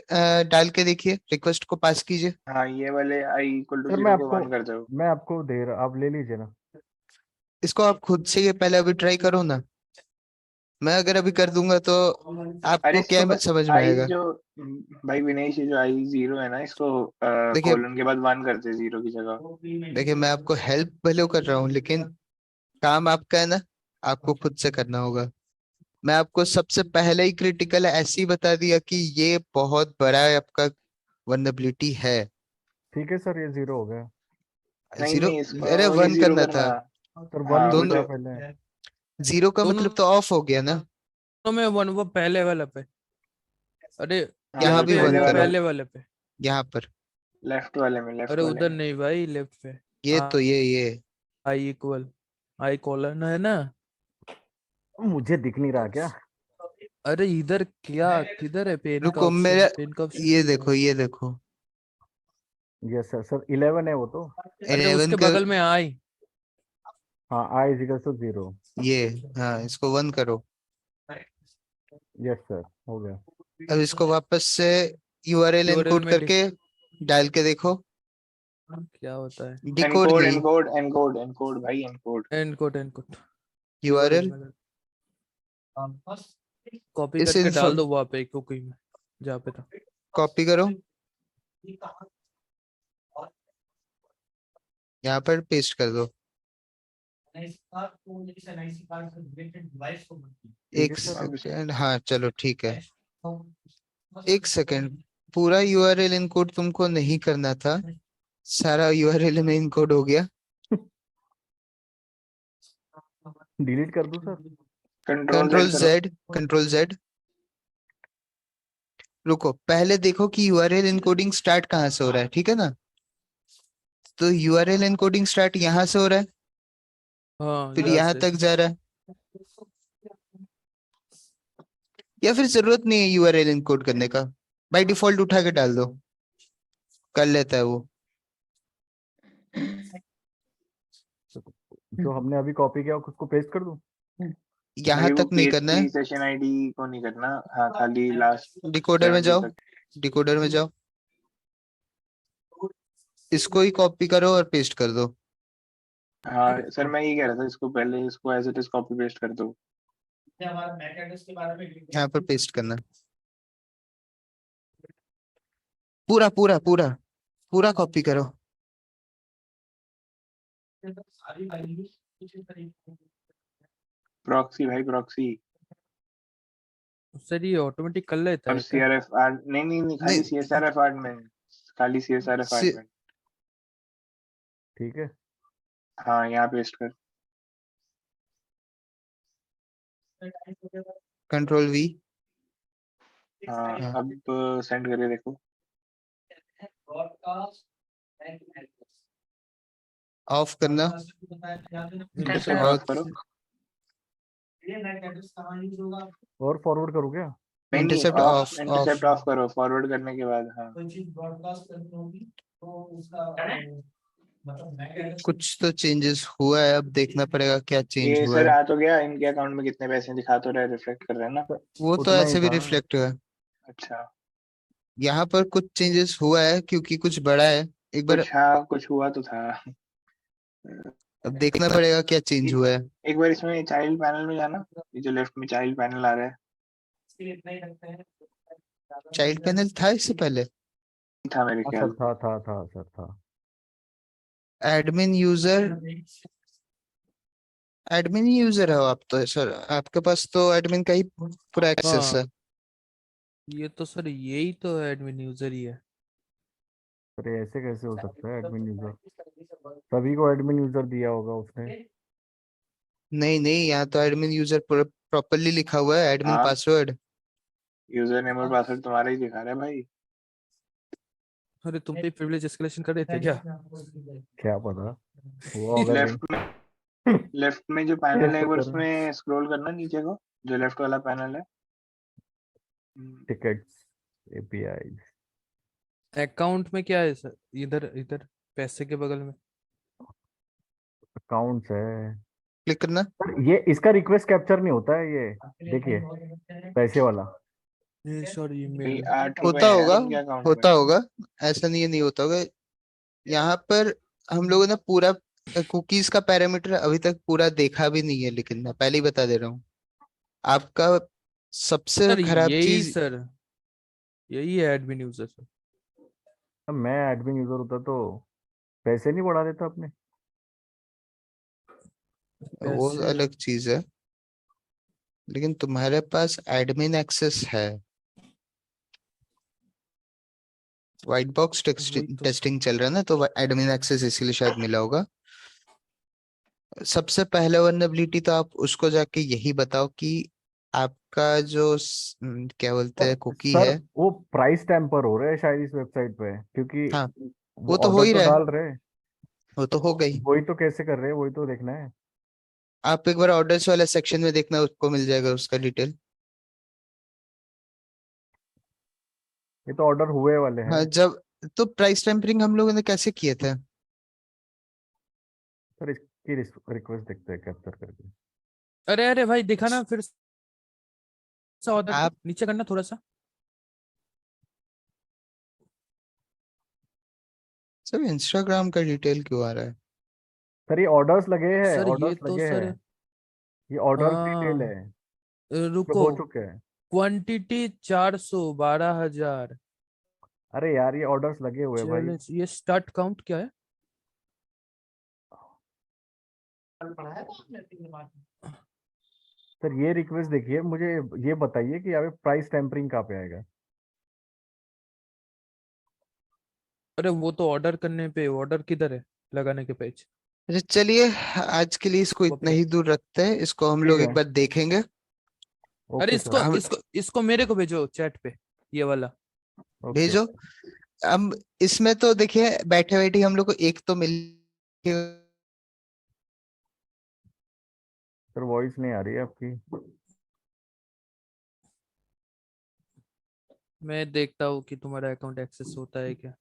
S1: डाल के देखिए, रिक्वेस्ट को पास कीजिए।
S4: हाँ, ये वाले आई इक्वल टू
S3: सर
S4: 0 को 1 कर दो।
S3: मैं आपको दे रहा, आप ले लीजिए ना।
S1: इसको आप खुद से ये पहले अभी ट्राई करो ना। मैं अगर अभी कर दूंगा तो
S4: अरे
S1: आपको
S4: इसको
S1: क्या
S4: बस
S1: समझ में
S4: आई
S1: आएगा?
S4: जो भाई विनेश, ये जो आई 0 है ना, इसको
S1: देखिए,
S4: कोलन के बाद 1 करते 0 की जगह।
S1: देखिए मैं आपको हेल्प भले कर रहा हूँ, लेकिन काम आपका है ना, आपको खुद से करना होगा। मैं आपको सबसे पहले ही क्रिटिकल ऐसे ही बता दिया कि ये बहुत बड़ा है आपका वल्नरेबिलिटी है।
S3: ठीक है सर, ये 0 हो गया।
S4: नहीं
S1: 0?
S4: नहीं,
S1: अरे
S4: इसको ये
S1: 1
S4: 0
S1: करना था।
S4: करना।
S3: सर वन
S4: हाँ
S3: ही तो
S1: दोनों
S3: था
S4: उल्टे।
S3: पहले।
S1: 0 का मतलब
S2: दोनों
S1: तो ऑफ हो गया ना।
S2: में वन, वो पहले वाले पे। अरे
S4: हाँ
S1: यहाँ
S2: यहाँ
S1: भी
S2: पे,
S1: 1
S4: पहले
S2: वो
S4: वाला,
S1: करो,
S2: पहले वाले पे।
S1: यहाँ पर।
S4: लेफ्ट वाले में,
S2: अरे
S4: लेफ्ट वाले
S2: उधर
S4: में।
S2: नहीं भाई, लेफ्ट पे।
S1: ये तो ये
S2: आई इक्वल, आई कॉलन है ना।
S3: मुझे दिख नहीं रहा क्या?
S2: अरे इधर क्या, किधर है पेन का
S1: रुको,
S2: ऑप्शन,
S1: मेरा
S2: पेन का ऑप्शन।
S1: ये देखो, ये देखो।
S3: यस सर, सर 11 है वो तो।
S2: अरे
S1: 11
S2: उसके
S1: का,
S2: बगल में आई।
S3: हाँ i=0।
S1: ये, हाँ इसको 1 करो।
S3: यस सर, हो गया।
S1: अब इसको वापस से यूआरएल
S2: यूआरएल
S1: इनकोड
S2: में
S1: करके डाल के देखो।
S2: क्या होता है।
S1: डिकोड
S4: एनकोड
S1: यही,
S4: एनकोड एनकोड एनकोड भाई, encode.
S2: Encode encode. URL
S1: URL
S2: में कॉपी
S1: इस
S2: करके
S1: इन्फो
S2: डाल दो वहां पे कुकी में, जहाँ पे था।
S1: कॉपी करो, यहाँ पर पेस्ट कर दो।
S3: ठीक है
S1: एक
S3: सर।
S4: अब
S1: सेकेंड, हाँ चलो ठीक है। एक सेकेंड, पूरा यूआरएल इनकोड तुमको नहीं करना था, सारा यूआरएल में इनकोड हो गया।
S3: डिलीट कर दूं सर?
S4: कंट्रोल
S1: कंट्रोल
S4: जेड करो।
S1: Z, control Z. रुको, पहले देखो कि यूआरएल इनकोडिंग स्टार्ट कहाँ से हो रहा है, ठीक है ना। तो यूआरएल इनकोडिंग स्टार्ट यहाँ से हो रहा है,
S2: हाँ
S1: फिर
S2: यहाँ
S1: यहाँ
S2: से।
S1: तक जा रहा है। या फिर जरूरत नहीं है यूआरएल इनकोड करने का, बाय डिफॉल्ट उठा के डाल दो, कर लेता है वो।
S3: जो हमने अभी कॉपी किया उसको पेस्ट कर दूं?
S1: यहाँ
S4: भाई वो
S1: तक नहीं करना
S4: PHP
S1: है।
S4: सेशन आईडी को नहीं करना, हाँ खाली लास्ट
S1: डिकोडर में
S4: 70
S1: जाओ,
S4: तक।
S1: डिकोडर में जाओ, इसको ही कॉपी करो और पेस्ट कर दो।
S4: हाँ सर, मैं ये कह रहा था, इसको पहले इसको as it is copy paste कर दो।
S1: यहाँ पर पेस्ट करना, पूरा पूरा पूरा पूरा कॉपी करो।
S4: प्रॉक्सी भाई, प्रॉक्सी।
S2: सर ये ऑटोमेटिक कर लेता
S4: और
S2: है क्या।
S4: CRF आर्ट, नहीं नहीं नहीं, खाली
S1: नहीं,
S4: CSRF एडमिन, खाली CSRF
S1: से
S4: एडमिन।
S3: ठीक है।
S4: हाँ यहाँ पेस्ट कर।
S1: Control we.
S4: हाँ
S1: हाँ,
S4: अब सेंड करके देखो।
S1: ऑफ करना।
S2: देखो
S4: सेंड
S1: और
S4: ऑफ करो।
S3: और फॉरवर्ड करूँ क्या?
S4: नहीं नहीं,
S1: intercept
S4: of,
S1: of
S4: intercept
S1: of
S4: of करो फॉरवर्ड करने के बाद। हाँ
S1: कुछ तो चेंजेस हुआ है, अब देखना पड़ेगा क्या चेंज
S4: ये
S1: हुआ
S4: सर
S1: है।
S4: आ तो गया, इनके अकाउंट में कितने पैसे दिखा तो रहे, रिफ्लेक्ट कर रहे हैं ना।
S1: वो तो
S3: उतना ही
S1: ऐसे भी
S3: था।
S1: रिफ्लेक्ट हुआ है।
S4: अच्छा,
S1: यहाँ पर कुछ चेंजेस हुआ है क्योंकि कुछ बड़ा है। एक बार
S4: कुछ हाँ कुछ हुआ तो था।
S1: अब देखना पड़ेगा क्या चेंज हुआ है।
S4: एक बार इसमें चाइल्ड पैनल में जाना, ये जो लेफ्ट में चाइल्ड पैनल आ रहा है,
S1: चाइल्ड पैनल था इससे पहले।
S4: था मेरे
S3: हाँ
S4: ख्याल
S3: सर, था सर, था।
S1: एडमिन यूजर हो आप तो सर, आपके पास तो एडमिन का ही पूरा एक्सेस
S2: हाँ
S1: है।
S2: ये तो सर यही तो एडमिन यूजर ही है।
S3: सर ये ऐसे कैसे हो सकता है? एडमिन यूजर सभी को एडमिन यूजर दिया होगा उसने।
S1: नहीं नहीं, यहाँ तो एडमिन यूजर प्रॉपरली लिखा हुआ है, एडमिन
S4: हाँ
S1: पासवर्ड।
S4: यूजर नेम और पासवर्ड तुम्हारा ही दिखा रहा है भाई।
S2: अरे तुम पे प्रिविलेज एस्केलेशन कर रहे थे क्या?
S3: क्या पता हुआ होगा भाई।
S4: लेफ्ट में जो पैनल है
S3: कैसे
S4: एक बार
S3: कर रहे?
S4: उसमें स्क्रॉल करना नीचे को, जो लेफ्ट वाला पैनल है।
S3: Tickets, API.
S2: अकाउंट में क्या है सर? इधर इधर पैसे के बगल में।
S3: अकाउंट्स है।
S1: क्लिक करना।
S3: सर ये इसका रिक्वेस्ट कैप्चर नहीं होता है ये। देखिए, पैसे वाला।
S2: ये सॉरी
S4: भाई
S2: ईमेल।
S4: 8 रुपए
S1: होता
S4: है यार
S1: होगा,
S4: इनके अकाउंट में।
S1: होता होगा। ऐसा नहीं है, नहीं होता होगा। यहाँ पर हम लोगों ने पूरा कुकीज का पैरामीटर अभी तक पूरा देखा भी नहीं है, लेकिन मैं पहले ही बता दे रहा हूँ आपका सबसे
S2: सर
S1: खराब
S2: यही
S1: चीज।
S2: सर, यही है एडमिन यूजर सर।
S3: अब मैं एडमिन यूजर होता तो पैसे नहीं बढ़ा देता अपने।
S1: वो
S2: पैसे
S1: अलग चीज है, लेकिन तुम्हारे पास एडमिन एक्सेस है। व्हाइट बॉक्स
S2: वही तो।
S1: टेस्टिंग चल रहा है ना, तो एडमिन एक्सेस इसीलिए शायद मिला होगा। सबसे पहले वर्नेबिलिटी तो आप उसको जाके यही बताओ कि आपका जो क्या बोलते
S3: सर
S1: हैं कुकी
S3: सर
S1: है।
S3: वो प्राइस टैम्पर हो रहा है शायद इस वेबसाइट पे, क्योंकि
S1: हाँ,
S3: वो
S1: वो तो हो
S3: ऑर्डर
S1: ही
S3: तो
S1: रहा है।
S3: डाल रहे हैं।
S1: वो तो हो गई।
S3: वही तो कैसे कर रहे हैं, वही तो देखना है।
S1: आप एक बार ऑर्डर्स वाले सेक्शन में देखना, उसको मिल जाएगा उसका डिटेल।
S3: ये तो ऑर्डर हुए वाले हैं।
S1: हाँ, जब तो प्राइस टेम्परिंग हम लोगों ने कैसे किए थे।
S3: सर इसकी रिक्वेस्ट देखते हैं कैप्चर करके।
S2: अरे अरे भाई दिखा ना फिर से ऑर्डर पे
S1: आप
S2: नीचे करना थोड़ा सा।
S1: सब इंस्टाग्राम का डिटेल क्यों आ रहा है।
S3: सर ये ऑर्डर्स लगे हैं,
S2: सर ये
S3: ऑर्डर्स
S2: तो
S3: लगे हैं।
S2: सर
S3: ये ऑर्डर्स डिटेल
S2: हाँ
S3: है जो
S2: रुको।
S3: हो चुके हैं।
S2: क्वांटिटी 412,000।
S3: अरे यार ये ऑर्डर्स लगे हुए हैं भाई।
S2: चलो ये स्टार्ट काउंट क्या है?
S3: सर ये रिक्वेस्ट देखिए, मुझे ये बताइए कि यहाँ पे प्राइस टेम्परिंग कहाँ पे आएगा।
S2: अरे वो तो ऑर्डर करने पे, ऑर्डर किधर है लगाने के पेज?
S1: अच्छा चलिए, आज के लिए इसको इतना
S2: ओके।
S1: ही दूर रखते हैं, इसको हम
S3: ठीक
S1: लोग
S3: है।
S1: एक बार देखेंगे।
S2: अरे
S3: ओके
S2: इसको
S3: सर।
S1: हम
S2: इसको इसको मेरे को भेजो चैट पे, ये वाला।
S3: ओके।
S1: भेजो। अब इसमें तो देखिए बैठे बैठे हम लोग को एक तो मिल।
S3: सर वॉइस नहीं आ रही है आपकी।
S2: मैं देखता हूँ कि तुम्हारा अकाउंट एक्सेस होता है क्या।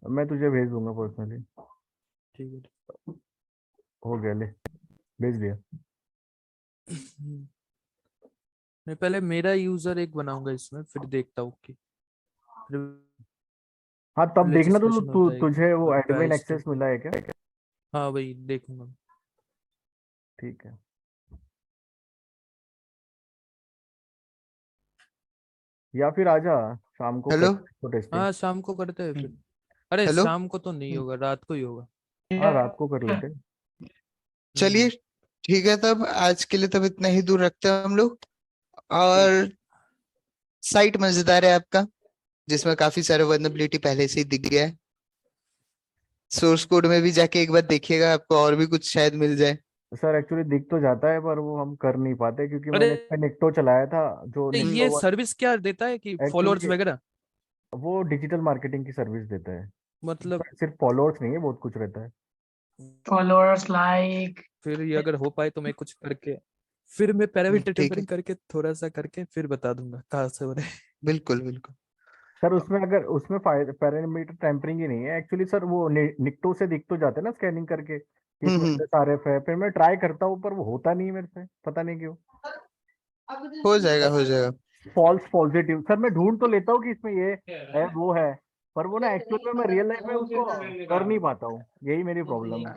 S3: मैं तुझे भेज दूंगा पर्सनली।
S2: ठीक है।
S3: हो गया, ले भेज दिया।
S2: मैं पहले मेरा यूजर एक बनाऊंगा इसमें, फिर देखता हूँ कि
S3: हाँ तब
S2: privilege
S3: देखना तो
S2: escalation
S3: तू
S2: होता है क्या
S3: तुझे वो
S2: और
S3: एडमिन
S2: प्राइस
S3: एक्सेस मिला है क्या?
S2: हाँ वही देखूंगा।
S3: ठीक है। या फिर आजा शाम को
S1: हेलो।
S3: करते हैं टेस्टिंग।
S2: हाँ शाम को करते हैं फिर। अरे
S1: हेलो।
S2: शाम को तो नहीं होगा, रात को ही होगा।
S3: हाँ रात को कर लेते हैं।
S1: चलिए ठीक है, तब आज के लिए तब इतना ही दूर रखते हैं हम लोग।
S4: ठीक।
S1: और साइट मजेदार है आपका, जिसमें काफी सारे वर्नेबिलिटी पहले से ही दिख गया है। सोर्स कोड में भी जाके एक बार देखिएगा, आपको और भी कुछ शायद मिल जाए।
S3: सर एक्चुअली दिख तो जाता है पर वो हम कर नहीं पाते, क्योंकि
S2: अरे
S3: मैंने इस पे निक्टो चलाया था। जो
S2: ये
S3: निक्टो
S2: सर्विस क्या देता है कि फॉलोअर्स
S3: एक्चुअली
S2: वगैरह?
S3: वो डिजिटल मार्केटिंग की सर्विस देता है।
S2: मतलब
S3: पर सिर्फ फॉलोअर्स नहीं है, बहुत कुछ रहता है।
S5: Followers, like.
S2: फिर ये अगर हो पाए तो मैं कुछ करके फिर मैं पैरामीटर
S1: ठीक है।
S2: टेम्परिंग करके थोड़ा सा करके फिर बता दूंगा कहाँ से हो रहे हैं।
S1: बिल्कुल बिल्कुल।
S3: सर उसमें अगर उसमें पैरामीटर टेम्परिंग ही नहीं है एक्चुअली सर, वो निकटो से दिख तो जाते हैं ना स्कैनिंग करके कि इसमें RF है, फिर मैं ट्राई करता हूँ पर वो होता नहीं है मेरे से, पता नहीं क्यों।
S1: हो जाएगा हो जाएगा।
S3: फॉल्स पॉजिटिव सर, मैं ढूंढ तो लेता हूँ कि इसमें ये है वो है, पर वो ना एक्चुअल में मैं रियल लाइफ में उसको कर नहीं पाता हूँ, यही मेरी प्रॉब्लम है।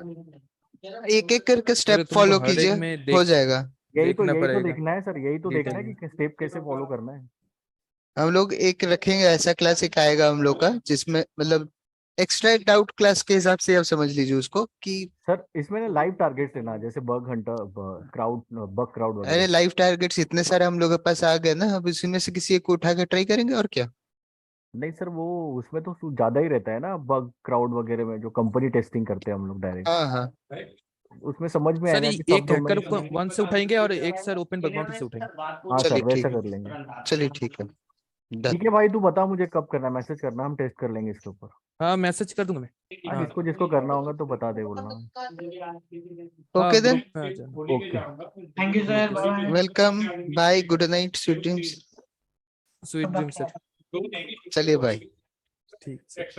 S1: एक एक करके
S2: अरे
S1: स्टेप
S2: तुमको
S1: फॉलो
S2: हर एक
S1: कीजिए,
S2: में
S1: हो
S2: देख
S1: जाएगा।
S2: देखना
S3: यही तो
S2: पड़ेगा
S3: देखना है सर, यही तो देखना है
S2: डिटेल
S3: कि स्टेप कैसे फॉलो करना है।
S1: हम लोग एक रखेंगे, ऐसा क्लास एक आएगा हम लोग का जिसमें मतलब एक्स्ट्रा डाउट क्लास के हिसाब से आप समझ लीजिए उसको कि
S3: सर इसमें ना लाइव टारगेट लेना, जैसे bug Hunter, crowd, bug crowd
S1: अरे
S3: वगैरह।
S1: लाइव टारगेट्स इतने सारे हम लोग के पास आ गए ना, अब इसी से किसी एक को उठा के ट्राई करेंगे और क्या।
S3: नहीं सर, वो उसमें तो ज्यादा ही रहता है ना, बग क्राउड वगैरह में जो कंपनी टेस्टिंग करते हैं हम लोग डायरेक्ट,
S1: हाँ हाँ
S3: उसमें समझ में
S2: सर
S3: आएगा कि सब
S2: एक हैकर
S3: डोमेन।
S2: वन से उठाएंगे और एक सर ओपन बग बाउंटी से उठाएंगे।
S3: हाँ
S1: चलिए
S3: सर, वैसा
S1: ठीक
S3: कर लेंगे।
S1: है, चलिए ठीक है, डन।
S3: ठीक है भाई, तू बता मुझे कब करना है, मैसेज करना, हम टेस्ट कर लेंगे इसके ऊपर।
S2: हाँ मैसेज कर दूंगा मैं।
S3: हाँ,
S2: हाँ
S3: जिसको जिसको करना होगा तो बता दे, बोलना।
S2: हाँ
S1: ओके देन,
S2: ग्रुप में आ जाना।
S3: Okay.
S5: Thank you sir, bye.
S1: Welcome, bye, good night, sweet dreams.
S2: Sweet dream sir.
S1: चलिए बाय।
S2: ठीक सर।